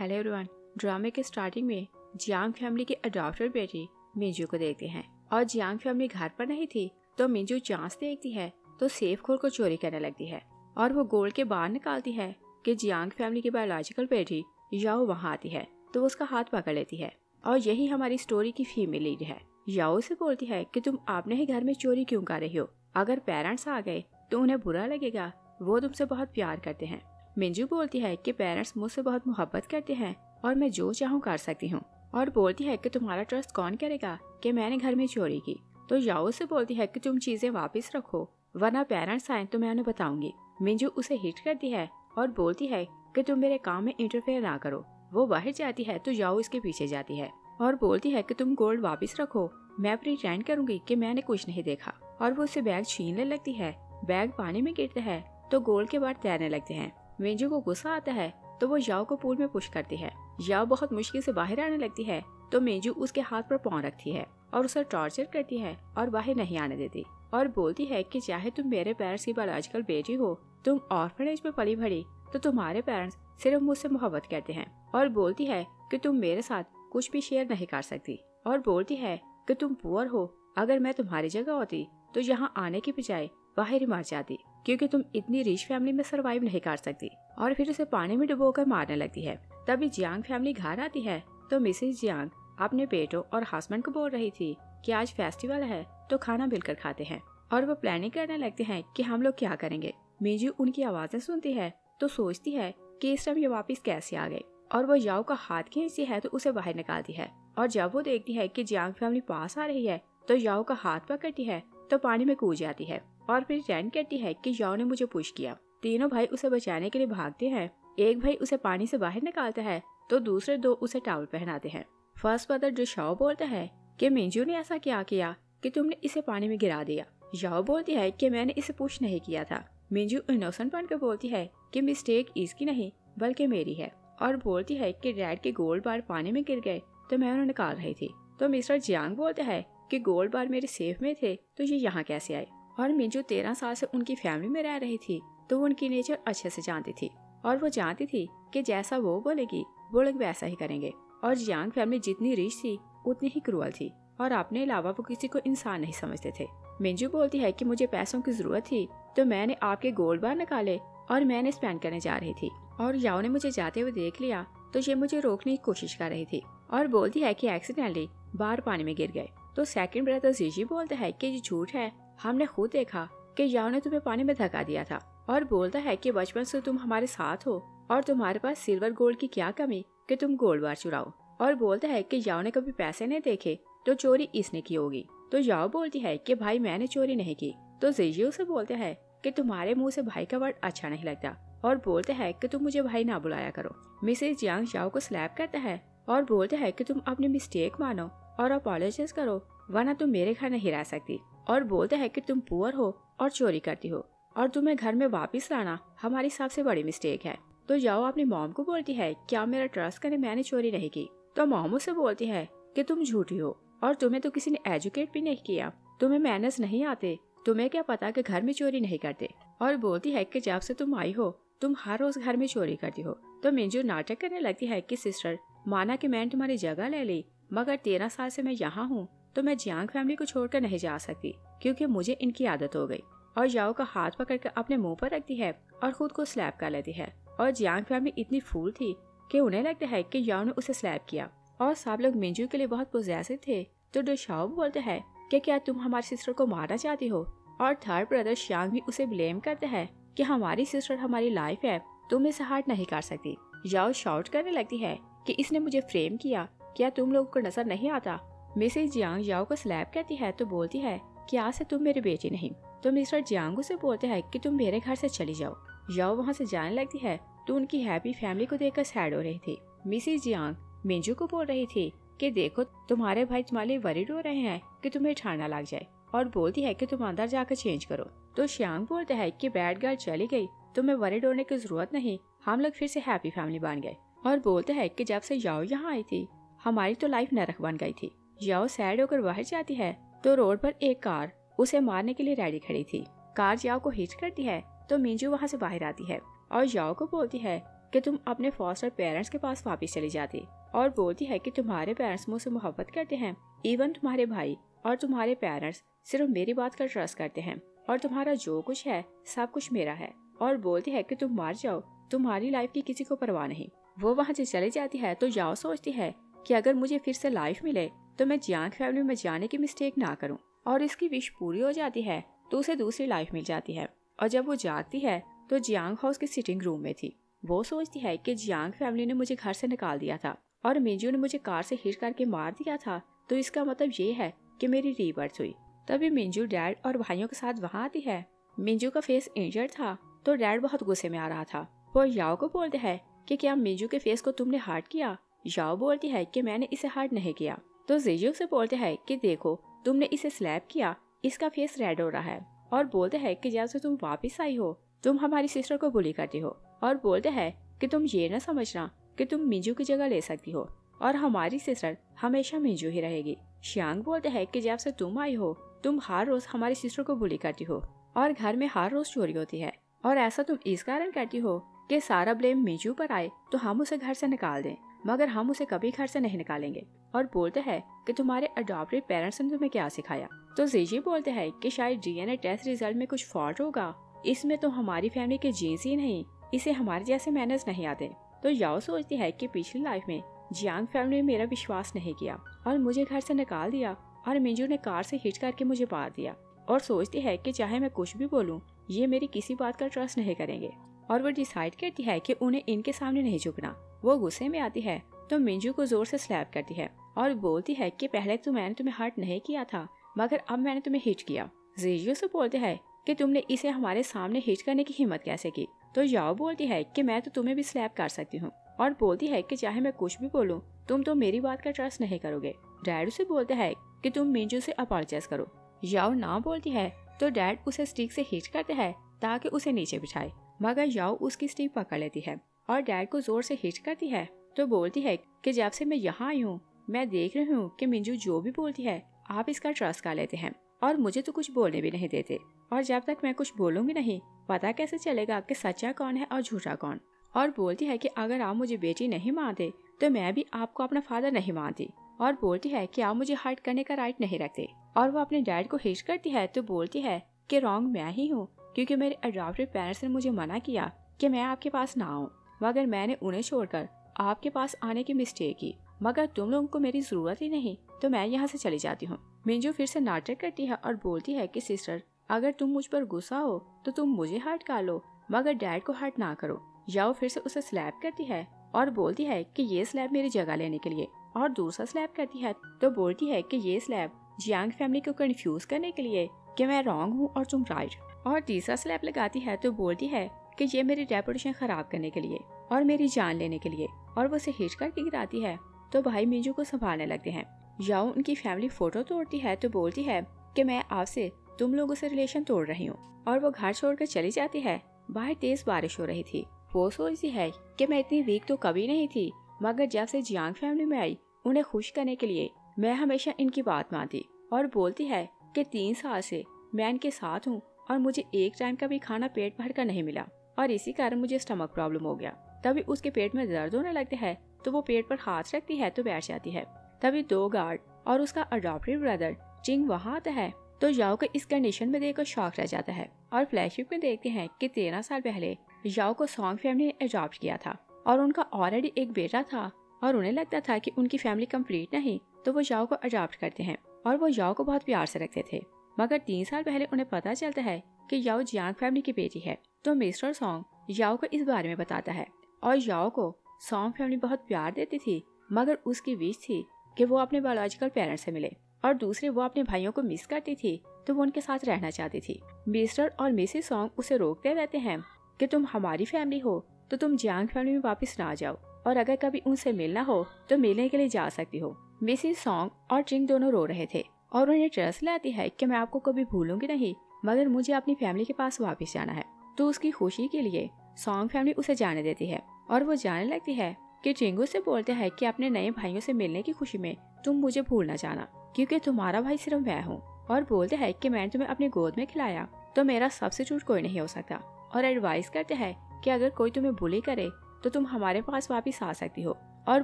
Hello everyone. ड्रामे के starting में जियांग फैमिली की अडॉप्टेड बेटी मिंजू को देखते हैं और जियांग फैमिली घर पर नहीं थी तो मिंजू चांस देखती है तो सेफ खोल को चोरी करने लगती है और वो गोल्ड के बाहर निकालती है कि जियांग फैमिली की बायोलॉजिकल बेटी याओ वहाँ आती है तो वो उसका हाथ पकड़ लेती है और यही हमारी स्टोरी की फीमेल लीड है। याओ से बोलती है कि तुम अपने ही घर में चोरी क्यों कर रही हो, अगर पेरेंट्स आ गए तो उन्हें बुरा लगेगा, वो तुमसे बहुत प्यार करते हैं। मिंजू बोलती है कि पेरेंट्स मुझसे बहुत मोहब्बत करते हैं और मैं जो चाहूँ कर सकती हूँ और बोलती है कि तुम्हारा ट्रस्ट कौन करेगा कि मैंने घर में चोरी की। तो याओ से बोलती है कि तुम चीजें वापस रखो वरना पेरेंट्स आए तो मैं उन्हें बताऊंगी। मिंजू उसे हिट करती है और बोलती है कि तुम मेरे काम में इंटरफेयर ना करो। वो बाहर जाती है तो याओ इसके पीछे जाती है और बोलती है कि तुम गोल्ड वापस रखो, मैं प्रिटेंड करूंगी कि मैंने कुछ नहीं देखा। और वो उसे बैग छीनने लगती है। बैग पानी में गिरता है तो गोल्ड के बाद तैरने लगते हैं। मिंजू को गुस्सा आता है तो वो याओ को पूल में पुश करती है। याओ बहुत मुश्किल से बाहर आने लगती है तो मिंजू उसके हाथ पर पाँव रखती है और उसे टॉर्चर करती है और बाहर नहीं आने देती और बोलती है कि चाहे तुम मेरे पेरेंट्स की बायोलॉजिकल बेटी हो, तुम ऑर्फनेज में पली बढ़ी तो तुम्हारे पेरेंट्स सिर्फ मुझसे मोहब्बत करते हैं। और बोलती है कि तुम मेरे साथ कुछ भी शेयर नहीं कर सकती और बोलती है कि तुम पुअर हो, अगर मैं तुम्हारी जगह होती तो यहाँ आने की बजाय बाहर ही मर जाती क्योंकि तुम इतनी रिच फैमिली में सरवाइव नहीं कर सकती। और फिर उसे पानी में डुबोकर मारने लगती है। तभी जियांग फैमिली घर आती है तो मिसेस जियांग अपने बेटों और हस्बैंड को बोल रही थी कि आज फेस्टिवल है तो खाना मिलकर खाते हैं और वो प्लानिंग करने लगते हैं कि हम लोग क्या करेंगे। मिंजू उनकी आवाजें सुनती है तो सोचती है कि इस टाइम ये वापिस कैसे आ गए और वो याओ का हाथ खींचती है तो उसे बाहर निकालती है। और जब वो देखती है कि जियांग फैमिली पास आ रही है तो याओ का हाथ पकड़ती है तो पानी में कूद जाती है और फिर प्रिटेंड करती है कि याओ ने मुझे पुश किया। तीनों भाई उसे बचाने के लिए भागते हैं। एक भाई उसे पानी से बाहर निकालता है तो दूसरे दो उसे टॉवल पहनाते हैं। फर्स्ट ब्रदर जो शाओ बोलता है कि मिंजू ने ऐसा क्या किया कि तुमने इसे पानी में गिरा दिया। याओ बोलती है कि मैंने इसे पुश नहीं किया था। मिंजू इनोसेंट बनकर बोलती है कि मिस्टेक इसकी नहीं बल्कि मेरी है और बोलती है कि डैड के गोल्ड बार पानी में गिर गए तो मैं उन्हें निकाल रही थी। तो मिस्टर जियांग बोलता है कि गोल्ड बार मेरे सेफ में थे तो ये यहाँ कैसे आए। और मिंजू 13 साल से उनकी फैमिली में रह रही थी तो वो उनकी नेचर अच्छे से जानती थी और वो जानती थी कि जैसा वो बोलेगी वो लोग वैसा ही करेंगे। और जियांग फैमिली जितनी रिच थी उतनी ही क्रूअल थी और अपने अलावा वो किसी को इंसान नहीं समझते थे। मिंजू बोलती है कि मुझे पैसों की जरूरत थी तो मैंने आपके गोल्ड बार निकाले और मैंने स्पेंड करने जा रही थी और याओ ने मुझे जाते हुए देख लिया तो ये मुझे रोकने की कोशिश कर रही थी और बोलती है कि एक्सीडेंटली बार पानी में गिर गए। तो सेकंड ब्रदर जीजी बोलता है कि ये झूठ है, हमने खुद देखा कि याओ ने तुम्हें पानी में धक्का दिया था। और बोलता है कि बचपन से तुम हमारे साथ हो और तुम्हारे पास सिल्वर गोल्ड की क्या कमी कि तुम गोल्ड बार चुराओ। और बोलता है कि याओ ने कभी पैसे नहीं देखे तो चोरी इसने की होगी। तो याओ बोलती है कि भाई मैंने चोरी नहीं की। तो जीजी उसे बोलते हैं कि तुम्हारे मुंह से भाई का वर्ड अच्छा नहीं लगता और बोलते हैं कि तुम मुझे भाई ना बुलाया करो। मिसेस जियांग याओ को स्लैप करता है और बोलते हैं कि तुम अपनी मिस्टेक मानो और अपोलोजाइज करो वरना तुम मेरे घर नहीं रह सकती। और बोलते हैं कि तुम पुअर हो और चोरी करती हो और तुम्हें घर में वापस लाना हमारी सबसे बड़ी मिस्टेक है। तो याओ अपनी मॉम को बोलती है क्या मेरा ट्रस्ट करें, मैंने चोरी नहीं की। तो मॉम उसे बोलती है कि तुम झूठी हो और तुम्हें तो किसी ने एजुकेट भी नहीं किया, तुम्हें मैनर्स नहीं आते, तुम्हें क्या पता कि घर में चोरी नहीं करते। और बोलती है कि जब से तुम आई हो तुम हर रोज घर में चोरी करती हो। तो मिंजू नाटक करने लगती है कि सिस्टर माना कि मैंने तुम्हारी जगह ले ली मगर 13 साल से मैं यहाँ हूँ तो मैं जियांग फैमिली को छोड़कर नहीं जा सकती क्योंकि मुझे इनकी आदत हो गई। और याओ का हाथ पकड़कर अपने मुंह पर रखती है और खुद को स्लैप कर लेती है। और जियांग फैमिली इतनी फूल थी कि उन्हें लगता है कि याओ ने उसे स्लैप किया और सब लोग मिंजू के लिए बहुत पोजेसिव थे। तो डोशाओ बोलते हैं कि क्या तुम हमारी सिस्टर को मारना चाहती हो। और थर्ड ब्रदर श्यांग भी उसे ब्लेम करते हैं कि हमारी सिस्टर हमारी लाइफ है, तुम इसे हर्ट नहीं कर सकती। याओ शाउट करने लगती है कि इसने मुझे फ्रेम किया, क्या तुम लोगों को नजर नहीं आता। मिसेस जियांग याओ को स्लैप करती है तो बोलती है कि आज से तुम मेरी बेटी नहीं। तो मिस्टर जियांग से बोलते हैं कि तुम मेरे घर से चली जाओ। याओ वहाँ से जाने लगती है तो उनकी हैप्पी फैमिली को देखकर सैड हो रही थी। मिसेस जियांग मिंजू को बोल रही थी कि देखो तुम्हारे भाई तुम्हारे लिए वरीड हो रहे हैं कि तुम्हें ठंड ना लग जाए और बोलती है कि तुम अंदर जाकर चेंज करो। तो श्यांग बोलता है कि बैड गर्ल चली गई तो मैं वरीड होने की जरूरत नहीं, हम लोग फिर से हैप्पी फैमिली बन गए। और बोलते हैं कि जब से याओ यहाँ आई थी हमारी तो लाइफ नरक बन गई थी। याओ सैड होकर बाहर जाती है तो रोड पर एक कार उसे मारने के लिए रेडी खड़ी थी। कार याओ को हिट करती है तो मिंजू वहाँ से बाहर आती है और याओ को बोलती है कि तुम अपने फॉस्टर पेरेंट्स के पास वापस चली जाती, और बोलती है कि तुम्हारे पेरेंट्स मुझसे मोहब्बत करते हैं, इवन तुम्हारे भाई और तुम्हारे पेरेंट्स सिर्फ मेरी बात का ट्रस्ट करते हैं, और तुम्हारा जो कुछ है सब कुछ मेरा है। और बोलती है कि तुम मर जाओ, तुम्हारी लाइफ की किसी को परवाह नहीं। वो वहाँ से चली जाती है तो याओ सोचती है कि अगर मुझे फिर से लाइफ मिले तो मैं जियांग फैमिली में जाने की मिस्टेक ना करूं, और इसकी विश पूरी हो जाती है तो उसे दूसरी लाइफ मिल जाती है। और जब वो जागती है तो जियांग हाउस के सिटिंग रूम में थी। वो सोचती है कि जियांग फैमिली ने मुझे घर से निकाल दिया था और मिंजू ने मुझे कार से हिट करके मार दिया था, तो इसका मतलब ये है कि मेरी रीबर्थ हुई। तभी मिंजू डैड और भाइयों के साथ वहाँ आती है। मिंजू का फेस इंजर्ड था तो डैड बहुत गुस्से में आ रहा था। वो याओ को बोलते हैं कि क्या मिंजू के फेस को तुमने हर्ट किया। याओ बोलती है कि मैंने इसे हर्ट नहीं किया। तो जीजू से बोलते हैं कि देखो तुमने इसे स्लैप किया, इसका फेस रेड हो रहा है। और बोलते हैं कि जब से तुम वापस आई हो तुम हमारी सिस्टर को बुली करती हो, और बोलते हैं कि तुम ये न समझना कि तुम मिंजू की जगह ले सकती हो, और हमारी सिस्टर हमेशा मिंजू ही रहेगी। शियांग बोलते हैं कि जब से तुम आई हो तुम हर रोज हमारी सिस्टर को बुली करती हो, और घर में हर रोज चोरी होती है, और ऐसा तुम इस कारण करती हो कि सारा ब्लेम मिंजू पर आए तो हम उसे घर से निकाल दें, मगर हम उसे कभी घर से नहीं निकालेंगे। और बोलते हैं कि तुम्हारे अडॉप्टेड पेरेंट्स ने तुम्हें क्या सिखाया। तो जीजी बोलते हैं कि शायद डीएनए टेस्ट रिजल्ट में कुछ फॉल्ट होगा, इसमें तो हमारी फैमिली के जीन्स ही नहीं, इसे हमारे जैसे मैनर्स नहीं आते। तो याओ सोचती है कि पिछली लाइफ में जियांग फैमिली ने मेरा विश्वास नहीं किया और मुझे घर से निकाल दिया, और मिंजू ने कार से हिट करके मुझे मार दिया। और सोचती है कि चाहे मैं कुछ भी बोलूं, ये मेरी किसी बात का ट्रस्ट नहीं करेंगे, और वो डिसाइड करती है कि उन्हें इनके सामने नहीं झुकना। वो गुस्से में आती है तो मिंजू को जोर से स्लैप करती है और बोलती है कि पहले तो मैंने तुम्हें हर्ट नहीं किया था, मगर अब मैंने तुम्हें हिट किया। जीजू से बोलते हैं कि तुमने इसे हमारे सामने हिट करने की हिम्मत कैसे की। तो याओ बोलती है कि मैं तो तुम्हें भी स्लैप कर सकती हूँ, और बोलती है कि चाहे मैं कुछ भी बोलूं, तुम तो मेरी बात का ट्रस्ट नहीं करोगे। डैड उसे बोलते हैं कि तुम मिंजू से अपॉलोजाइज करो। याओ ना बोलती है तो डैड उसे स्टिक से हिट करते हैं ताकि उसे नीचे बिठाए, मगर याओ उसकी स्टिक पकड़ लेती है और डैड को जोर से हिट करती है। तो बोलती है कि जब से मैं यहाँ आई हूँ मैं देख रही हूँ कि मिंजू जो भी बोलती है आप इसका ट्रस्ट कर लेते हैं, और मुझे तो कुछ बोलने भी नहीं देते, और जब तक मैं कुछ बोलूंगी नहीं पता कैसे चलेगा कि सच्चा कौन है और झूठा कौन। और बोलती है कि अगर आप मुझे बेटी नहीं मानते तो मैं भी आपको अपना फादर नहीं मानती, और बोलती है कि आप मुझे हर्ट करने का राइट नहीं रखते। और वो अपने डैड को हिट करती है तो बोलती है कि रॉन्ग मैं ही हूँ, क्योंकि मेरे अडॉप्टेड पेरेंट्स ने मुझे मना किया कि मैं आपके पास ना आऊँ, मगर मैंने उन्हें छोड़कर आपके पास आने की मिस्टेक की, मगर तुम लोगों को मेरी जरूरत ही नहीं तो मैं यहाँ से चली जाती हूँ। मिंजू फिर से नाटक करती है और बोलती है कि सिस्टर अगर तुम मुझ पर गुस्सा हो तो तुम मुझे हर्ट कर लो, मगर डैड को हर्ट ना करो। याओ फिर से उसे स्लैप करती है और बोलती है कि ये स्लैब मेरी जगह लेने के लिए, और दूसरा स्लैप करती है तो बोलती है कि ये स्लैब जियांग फैमिली को कंफ्यूज करने के लिए कि मैं रॉन्ग हूँ और तुम राइट। और तीसरा स्लैप लगाती है तो बोलती है कि ये मेरी रेपुटेशन खराब करने के लिए और मेरी जान लेने के लिए, और वो उसे हिट करके गिराती है। तो भाई मिंजू को संभालने लगते हैं। याओ उनकी फैमिली फोटो तोड़ती है तो बोलती है कि मैं आपसे तुम लोगों से रिलेशन तोड़ रही हूँ, और वो घर छोड़कर चली जाती है। बाहर तेज बारिश हो रही थी। वो सोचती है कि मैं इतनी वीक तो कभी नहीं थी, मगर जब से जियांग फैमिली में आई उन्हें खुश करने के लिए मैं हमेशा इनकी बात मानती, और बोलती है कि 3 साल से मैं इनके साथ हूँ और मुझे एक टाइम का भी खाना पेट भर कर नहीं मिला, और इसी कारण मुझे स्टमक प्रॉब्लम हो गया। तभी उसके पेट में दर्द होने लगते है तो वो पेट पर हाथ रखती है तो बैठ जाती है। तभी 2 गार्ड और उसका अडॉप्टेड ब्रदर चिंग वहाँ आता है तो याओ को इस कंडीशन में देखकर शॉक रह जाता है, और फ्लैशबैक में देखते हैं कि 13 साल पहले याओ को सॉन्ग फैमिली ने अडॉप्ट किया था और उनका ऑलरेडी एक बेटा था, और उन्हें लगता था कि उनकी फैमिली कंप्लीट नहीं तो वो याओ को अडॉप्ट करते हैं, और वो याओ को बहुत प्यार से रखते थे। मगर 3 साल पहले उन्हें पता चलता है कि याओ जियांग फैमिली की बेटी है। तो मिस्टर सॉन्ग याओ को इस बारे में बताता है, और याओ को सॉन्ग फैमिली बहुत प्यार देती थी, मगर उसकी विश थी कि वो अपने बायोलॉजिकल पेरेंट्स से मिले, और दूसरे वो अपने भाइयों को मिस करती थी तो वो उनके साथ रहना चाहती थी। मिस्टर और मिसेस सॉन्ग उसे रोकते रहते हैं कि तुम हमारी फैमिली हो तो तुम जियांग फैमिली में वापस ना जाओ, और अगर कभी उनसे मिलना हो तो मिलने के लिए जा सकती हो। मिसेस सॉन्ग और चिंग दोनों रो रहे थे, और उन्हें ट्रस्ट लाती है कि मैं आपको कभी भूलूंगी नहीं, मगर मुझे अपनी फैमिली के पास वापस जाना है। तो उसकी खुशी के लिए सॉन्ग फैमिली उसे जाने देती है, और वो जाने लगती है कि चिंगू से बोलते हैं कि अपने नए भाइयों से मिलने की खुशी में तुम मुझे भूल ना जाना, क्योंकि तुम्हारा भाई सिर्फ मैं हूँ, और बोलते हैं कि मैंने तुम्हें अपनी गोद में खिलाया तो मेरा सब्स्टिट्यूट कोई नहीं हो सकता, और एडवाइस करते हैं कि अगर कोई तुम्हें बुली करे तो तुम हमारे पास वापस आ सकती हो, और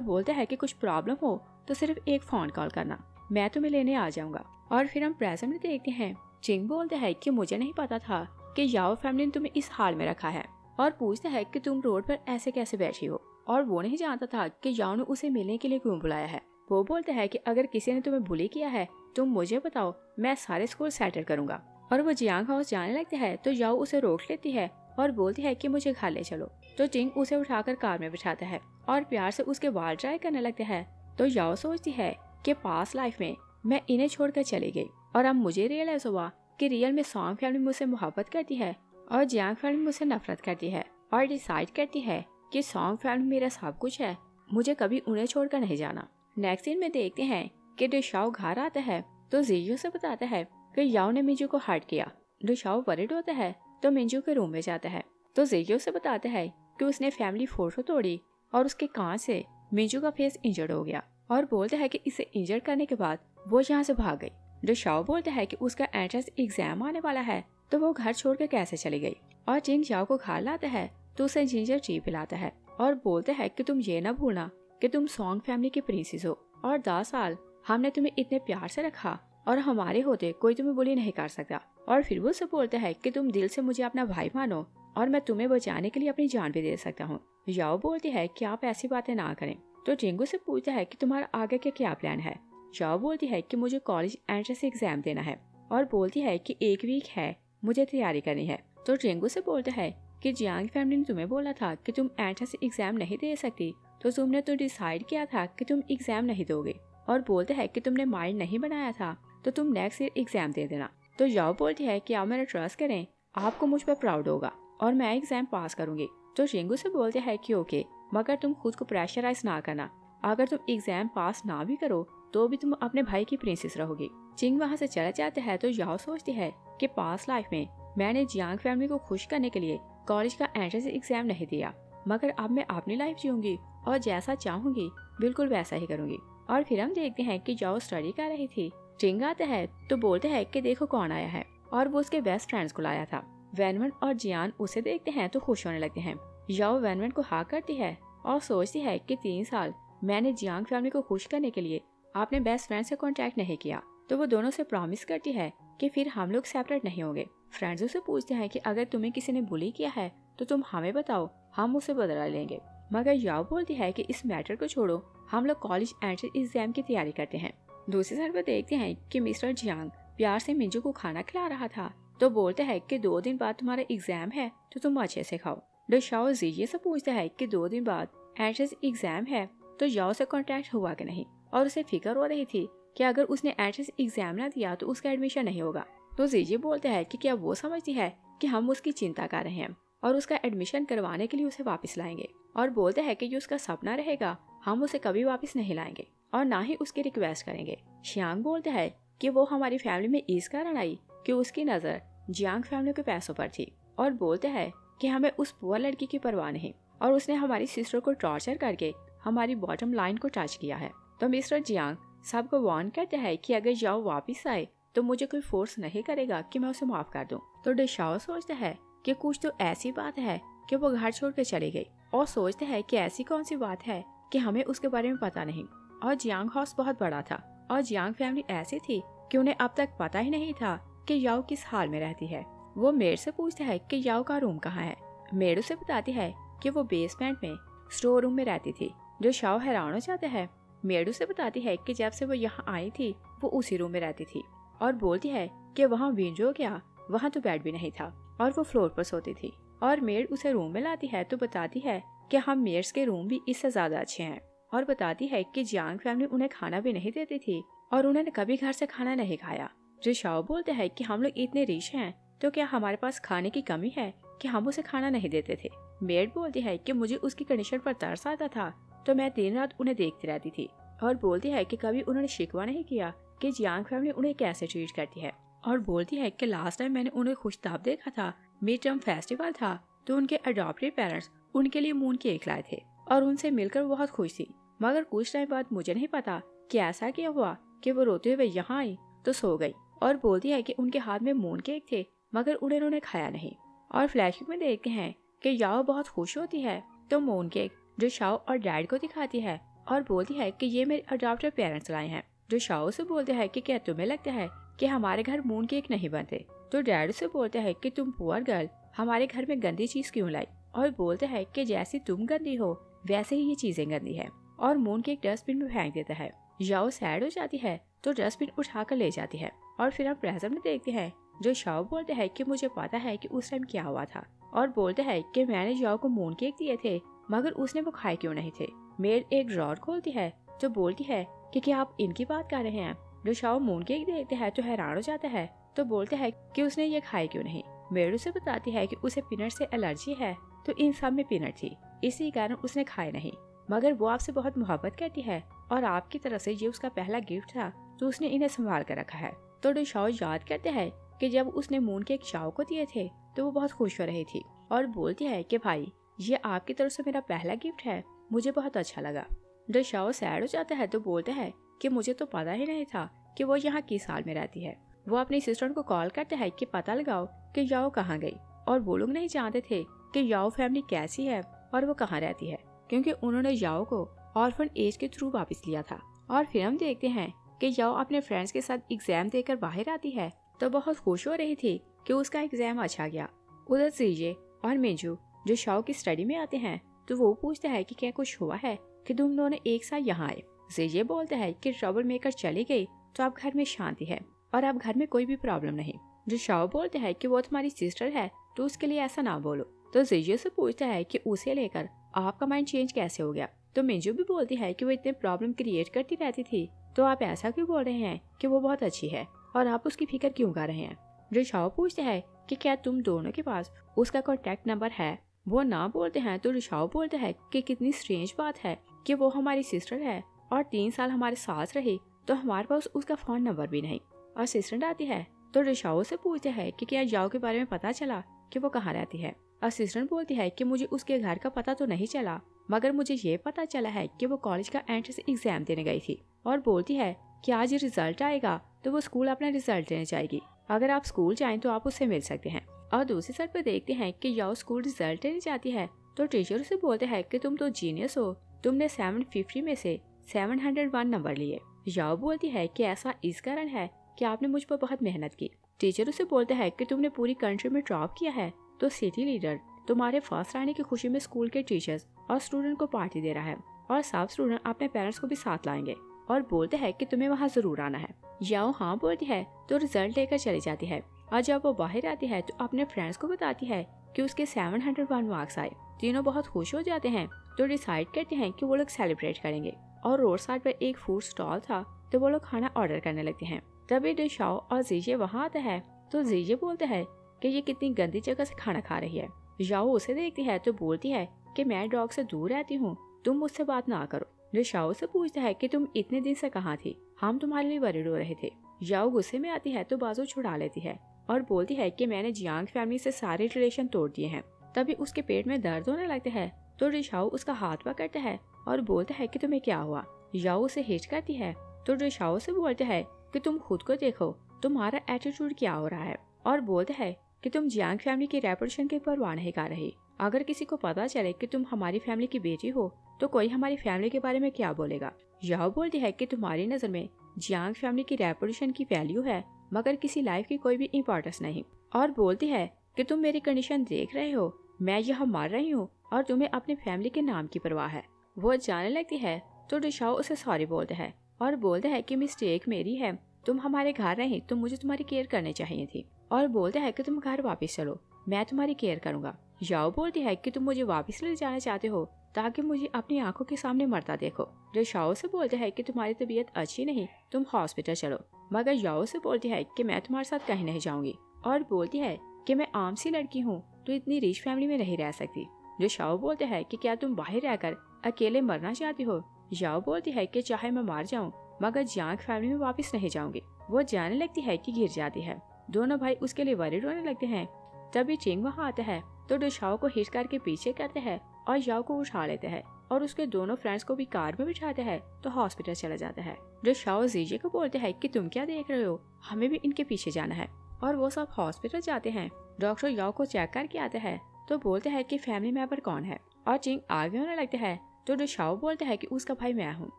बोलता है कि कुछ प्रॉब्लम हो तो सिर्फ एक फोन कॉल करना, मैं तुम्हें लेने आ जाऊंगा। और फिर हम प्रेजेंट में देखते हैं, चिंग बोलता है कि मुझे नहीं पता था कि याओ फैमिली ने तुम्हें इस हाल में रखा है, और पूछता है कि तुम रोड पर ऐसे कैसे बैठी हो, और वो नहीं जानता था कि याओ ने उसे मिलने के लिए क्यों बुलाया है। वो बोलता है कि अगर किसी ने तुम्हें बुली किया है तुम मुझे बताओ, मैं सारे स्कूल सेटल करूंगा। और वो जियांग हाउस जाने लगता है तो याओ उसे रोक लेती है और बोलती है कि मुझे घर ले चलो। तो चिंग उसे उठाकर कार में बिठाता है और प्यार से उसके बाल ड्राई करने लगता है। तो याओ सोचती है कि पास्ट लाइफ में मैं इन्हें छोड़कर चली गई, और अब मुझे रियलाइज हुआ कि रियल में सॉन्ग फैमिली मुझसे मोहब्बत करती है और जियांग फैमिली मुझसे नफरत करती है, और डिसाइड करती है कि सॉन्ग फैमिली मेरा सब कुछ है, मुझे कभी उन्हें छोड़कर नहीं जाना। नेक्स्ट सीन में देखते हैं कि डुशाओ घर आता है तो जीजू से बताता है कि याओ ने मिंजू को हर्ट किया। डुशाओ वरिड होता है तो मिंजू के रूम में जाता है तो जीजू से बताता है कि उसने फैमिली फोटो तोड़ी और उसके कांच से मिंजू का फेस इंजर्ड हो गया, और बोलता है कि इसे इंजर्ड करने के बाद वो यहाँ से भाग गई। डुशाओ बोलता है कि उसका एंट्रेंस एग्जाम आने वाला है तो वो घर छोड़कर कैसे चली गई। और चिंग याओ को घर लाता है तो उसे जिंजर टी पिलाता है और बोलता है कि तुम ये ना भूलना कि तुम सॉन्ग फैमिली की प्रिंसेस हो, और 10 साल हमने तुम्हें इतने प्यार से रखा और हमारे होते कोई तुम्हें बुली नहीं कर सकता। और फिर वो उसे बोलता है कि तुम दिल से मुझे अपना भाई मानो और मैं तुम्हें बचाने के लिए अपनी जान भी दे सकता हूँ। याओ बोलती है कि आप ऐसी बातें ना करें। तो चिंगू से पूछता है कि तुम्हारा आगे के क्या प्लान है। याओ बोलती है कि मुझे कॉलेज एंट्रेंस एग्जाम देना है, और बोलती है कि 1 वीक है, मुझे तैयारी करनी है। तो चिंगू से बोलता है कि जियांग फैमिली ने तुम्हें बोला था कि तुम एंट्रेंस एग्जाम नहीं दे सकती, तो तुमने तो डिसाइड किया था कि तुम एग्जाम नहीं दोगे, और बोलते है कि तुमने माइंड नहीं बनाया था तो तुम नेक्स्ट ईयर एग्जाम दे देना। तो याओ बोलती है कि आप मेरा ट्रस्ट करें, आपको मुझ पर प्राउड होगा और मैं एग्जाम पास करूंगी। तो चिंगू से बोलते है कि ओके, मगर तुम खुद को प्रेशराइज ना करना, अगर तुम एग्जाम पास ना भी करो तो भी तुम अपने भाई की प्रिंसेस रहोगी। चिंग वहाँ से चला जाता है तो याओ सोचती है कि पास्ट लाइफ में मैंने जियांग फैमिली को खुश करने के लिए कॉलेज का एंट्रेंस एग्जाम नहीं दिया, मगर अब मैं अपनी लाइफ जीऊंगी और जैसा चाहूंगी बिल्कुल वैसा ही करूंगी। और फिर हम देखते हैं कि याओ स्टडी कर रही थी। चिंग आता है तो बोलते हैं कि देखो कौन आया है, और वो उसके बेस्ट फ्रेंड्स को लाया था। वैनवन और जियान उसे देखते हैं तो खुश होने लगते हैं। याओ वैनवन को हाँ करती है और सोचती है कि 3 साल मैंने जियांग फैमिली को खुश करने के लिए अपने बेस्ट फ्रेंड से कांटेक्ट नहीं किया, तो वो दोनों से प्रॉमिस करती है कि फिर हम लोग सेपरेट नहीं होंगे। फ्रेंड्स उसे पूछते हैं कि अगर तुम्हें किसी ने बुली किया है तो तुम हमें बताओ, हम उसे बदला लेंगे। मगर याओ बोलती है कि इस मैटर को छोड़ो, हम लोग कॉलेज एंट्रेंस एग्जाम की तैयारी करते हैं। दूसरी साइड पर देखते हैं कि मिस्टर जियांग प्यार से मिंजू को खाना खिला रहा था, तो बोलते हैं कि 2 दिन बाद तुम्हारा एग्जाम है तो तुम अच्छे से खाओ। डुशाओ जीजे से पूछता है कि 2 दिन बाद एंट्रेंस एग्जाम है तो याओ से कांटेक्ट हुआ कि नहीं, और उसे फिक्र हो रही थी कि अगर उसने एंट्रेंस एग्जाम ना दिया तो उसका एडमिशन नहीं होगा। तो जीजे बोलते हैं कि क्या वो समझती है कि हम उसकी चिंता कर रहे हैं और उसका एडमिशन करवाने के लिए उसे वापस लाएंगे, और बोलते हैं कि जो उसका सपना रहेगा हम उसे कभी वापस नहीं लाएंगे और ना ही उसकी रिक्वेस्ट करेंगे। शियांग बोलता है कि वो हमारी फैमिली में इस कारण आई कि उसकी नजर जियांग फैमिली के पैसों पर थी, और बोलते हैं कि हमें उस पुअर लड़की की परवाह नहीं, और उसने हमारी सिस्टर को टॉर्चर करके हमारी बॉटम लाइन को टच किया है। तो मिस्टर जियांग सबको वार्न करते हैं कि अगर याओ वापस आए तो मुझे कोई फोर्स नहीं करेगा कि मैं उसे माफ कर दूं। तो डुशाओ सोचता है कि कुछ तो ऐसी बात है कि वो घर छोड़ कर चली गई, और सोचते हैं कि ऐसी कौन सी बात है कि हमें उसके बारे में पता नहीं। और जियांग हाउस बहुत बड़ा था और जियांग फैमिली ऐसी थी कि उन्हें अब तक पता ही नहीं था कि याओ किस हाल में रहती है। वो मेड से पूछता है कि याओ का रूम कहाँ है। मेड उसे बताती है कि वो बेसमेंट में स्टोर रूम में रहती थी। जो शाओ हैरान हो जाता है। मेड उसे बताती है कि जब से वो यहाँ आई थी वो उसी रूम में रहती थी, और बोलती है कि वहाँ विंडो क्या, वहाँ तो बेड भी नहीं था और वो फ्लोर पर सोती थी। और मेड उसे रूम में लाती है तो बताती है कि हम मेड्स के रूम भी इससे ज्यादा अच्छे हैं, और बताती है कि जियांग फैमिली उन्हें खाना भी नहीं देती थी और उन्होंने कभी घर से खाना नहीं खाया। जो शाओ बोलते हैं कि हम लोग इतने रिच हैं तो क्या हमारे पास खाने की कमी है कि हम उसे खाना नहीं देते थे। मेड बोलती है कि मुझे उसकी कंडीशन पर तरस आता था तो मैं दिन रात उन्हें देखती रहती थी, और बोलती है कि कभी उन्होंने शिकवा नहीं किया कि जियांग फैमिली उन्हें कैसे ट्रीट करती है। और बोलती है कि लास्ट टाइम मैंने उन्हें खुश तब देखा था, मिड टर्म फेस्टिवल था तो उनके अडॉप्टेड पेरेंट्स उनके लिए मून केक लाए थे और उनसे मिलकर बहुत खुश थी। मगर कुछ टाइम बाद मुझे नहीं पता कि ऐसा क्या हुआ कि वो रोते हुए यहाँ आई तो सो गई। और बोलती है कि उनके हाथ में मून केक थे मगर उन्होंने खाया नहीं। और फ्लैशबैक में देखते हैं कि याओ बहुत खुश होती है तो मून केक जो शाओ और डैड को दिखाती है और बोलती है कि ये मेरे अडॉप्टेड पेरेंट्स लाए हैं। जो शाओ से बोलते हैं कि क्या तुम्हें लगता है कि हमारे घर मून केक नहीं बनते। तो डैड से बोलते हैं कि तुम पुअर गर्ल हमारे घर में गंदी चीज क्यों लाई, और बोलते हैं कि जैसी तुम गंदी हो वैसे ही ये चीजें गंदी है, और मून केक डस्टबिन में फेंक देता है। याओ सैड हो जाती है तो डस्टबिन उठाकर ले जाती है। और फिर हम प्रेजेंट में देखते हैं जो शाओ बोलते हैं कि मुझे पता है कि उस टाइम क्या हुआ था, और बोलते हैं कि मैंने याओ को मून केक दिए थे मगर उसने वो खाए क्यों नहीं थे। मेड एक ड्रॉर खोलती है जो बोलती है कि क्या आप इनकी बात कर रहे हैं। जो शाओ मून केक देखते हैं तो हैरान हो जाता है, तो बोलते हैं कि उसने ये खाए क्यों नहीं। मेड उसे बताती है कि उसे पीनट से एलर्जी है, तो इन सब में पीनट थी, इसी कारण उसने खाए नहीं, मगर वो आपसे बहुत मोहब्बत करती है और आपकी तरफ से ये उसका पहला गिफ्ट था, तो उसने इन्हें संभाल कर रखा है। तो डो शाओ याद करते हैं कि जब उसने मून केक शाओ को दिए थे तो वो बहुत खुश हो रही थी और बोलती है कि भाई ये आपकी तरफ से मेरा पहला गिफ्ट है, मुझे बहुत अच्छा लगा। डो शाओ सैड हो जाता है तो बोलते हैं कि मुझे तो पता ही नहीं था कि वो यहाँ किस साल में रहती है। वो अपनी सिस्टर को कॉल करते हैं कि पता लगाओ कि याओ कहाँ गई, और वो लोग नहीं जानते थे कि याओ फैमिली कैसी है और वो कहाँ रहती है, क्योंकि उन्होंने याओ को ऑर्फन एज के थ्रू वापस लिया था। और फिर हम देखते हैं कि याओ अपने फ्रेंड्स के साथ एग्जाम देकर बाहर आती है तो बहुत खुश हो रही थी कि उसका एग्जाम अच्छा गया। उधर सीजे और मिंजू जो शाओ की स्टडी में आते हैं तो वो पूछते हैं कि क्या कुछ हुआ है कि तुम दोनों एक साथ यहाँ आए। सीजे बोलते हैं कि ट्रबल मेकर चली गई तो अब घर में शांति है और अब घर में कोई भी प्रॉब्लम नहीं। जो शाओ बोलते हैं कि वो तुम्हारी सिस्टर है तो उसके लिए ऐसा ना बोलो। तो जीजे से पूछता है कि उसे लेकर आपका माइंड चेंज कैसे हो गया। तो मिंजू भी बोलती है कि वो इतने प्रॉब्लम क्रिएट करती रहती थी, तो आप ऐसा क्यों बोल रहे हैं कि वो बहुत अच्छी है और आप उसकी फिक्र क्यों कर रहे हैं। जो शाओ पूछते हैं कि क्या तुम दोनों के पास उसका कॉन्टेक्ट नंबर है। वो ना बोलते हैं तो रिशाओ बोलते हैं कि कितनी स्ट्रेंज बात है कि वो हमारी सिस्टर है और 3 साल हमारे साथ रही तो हमारे पास उसका फोन नंबर भी नहीं। असिस्टेंट आती है तो रिशाओ से पूछते हैं कि क्या याओ के बारे में पता चला कि वो कहाँ रहती है। असिस्टेंट बोलती है कि मुझे उसके घर का पता तो नहीं चला, मगर मुझे ये पता चला है कि वो कॉलेज का एंट्रेंस एग्जाम देने गई थी, और बोलती है कि आज रिजल्ट आएगा तो वो स्कूल अपना रिजल्ट देने जाएगी। अगर आप स्कूल जाएं तो आप उससे मिल सकते हैं। और दूसरी साइड पर देखते हैं कि याओ स्कूल रिजल्ट लेने जाती है तो टीचर उसे बोलते हैं कि तुम तो जीनियस हो, तुमने 750 में से 701 नंबर लिए। याओ बोलती है कि ऐसा इस कारण है कि आपने मुझ पर बहुत मेहनत की। टीचर उसे बोलते हैं कि तुमने पूरी कंट्री में टॉप किया है, तो सिटी लीडर तुम्हारे फर्स्ट आने की खुशी में स्कूल के टीचर्स और स्टूडेंट को पार्टी दे रहा है और सब स्टूडेंट अपने पेरेंट्स को भी साथ लाएंगे, और बोलते हैं कि तुम्हें वहाँ जरूर आना है। याओ हाँ बोलती है तो रिजल्ट लेकर चली जाती है, और जब वो बाहर आती है तो अपने फ्रेंड्स को बताती है कि उसके 701 मार्क्स आए। तीनों बहुत खुश हो जाते हैं तो डिसाइड करते हैं कि वो लोग सेलिब्रेट करेंगे, और रोड साइड पर एक फूड स्टॉल था तो वो लोग खाना ऑर्डर करने लगते हैं। तभी डिशाओ और जीजे वहाँ आता है तो जीजे बोलते हैं कि ये कितनी गंदी जगह से खाना खा रही है। याओ उसे देखती है तो बोलती है कि मैं डॉग से दूर रहती हूँ, तुम मुझसे बात ना करो। डिशाओ से पूछता है कि तुम इतने दिन से कहाँ थी, हम तुम्हारे लिए वरीड हो रहे थे। याओ गुस्से में आती है तो बाजू छुड़ा लेती है और बोलती है कि मैंने जियांग फैमिली से सारे रिलेशन तोड़ दिए हैं। तभी उसके पेट में दर्द होने लगता है तो रिशाओ उसका हाथ पकड़ता है और बोलता है कि तुम्हें क्या हुआ। याओ उसे हिच करती है तो रिशाओ से बोलता है कि तुम खुद को देखो, तुम्हारा एटीट्यूड क्या हो रहा है, और बोलता है कि तुम जियांग फैमिली की रेपुटेशन की परवाह नहीं कर रही। अगर किसी को पता चले कि तुम हमारी फैमिली की बेटी हो तो कोई हमारी फैमिली के बारे में क्या बोलेगा। याओ बोलती है कि तुम्हारी नजर में जियांग फैमिली की रेपुटेशन की वैल्यू है मगर किसी लाइफ की कोई भी इम्पोर्टेंस नहीं, और बोलती है कि तुम मेरी कंडीशन देख रहे हो, मैं यहाँ मर रही हूँ और तुम्हें अपने फैमिली के नाम की परवाह है। वो जाने लगती है तो रिशाओ उसे सॉरी बोलते हैं और बोलते हैं कि मिस्टेक मेरी है, तुम हमारे घर रही तो मुझे तुम्हारी केयर करनी चाहिए थी, और बोलते हैं कि तुम घर वापस चलो, मैं तुम्हारी केयर करूंगा। याओ बोलती है कि तुम मुझे वापस ले जाना चाहते हो ताकि मुझे अपनी आंखों के सामने मरता देखो। रिशाओ से बोलते हैं कि तुम्हारी तबीयत अच्छी नहीं, तुम हॉस्पिटल चलो, मगर याओ से बोलती है कि मैं तुम्हारे साथ कहीं नहीं जाऊंगी, और बोलती है कि मैं आम सी लड़की हूँ तो इतनी रिच फैमिली में नहीं रह सकती। रिशाओ बोलते हैं कि क्या तुम बाहर रहकर अकेले मरना चाहती हो। याओ बोलती है कि चाहे मैं मार जाऊँ मगर जियांग फैमिली में वापस नहीं जाऊंगी। वो जाने लगती है कि गिर जाती है। दोनों भाई उसके लिए वरीड होने लगते हैं। तभी चिंग वहाँ आता है तो रिशाओ को हिट करके पीछे करते हैं और याओ को उठा लेते हैं और उसके दोनों फ्रेंड्स को भी कार में बिठाते हैं तो हॉस्पिटल चला जाता है। रिशाओ जीजे को बोलते हैं कि तुम क्या देख रहे हो, हमें भी इनके पीछे जाना है, और वो सब हॉस्पिटल जाते हैं। डॉक्टर याओ को चेक करके आते हैं तो बोलते हैं कि फैमिली मेंबर कौन है। और चिंग आगे होने लगता है तो डिशाओ बोलता है कि उसका भाई मैं हूँ।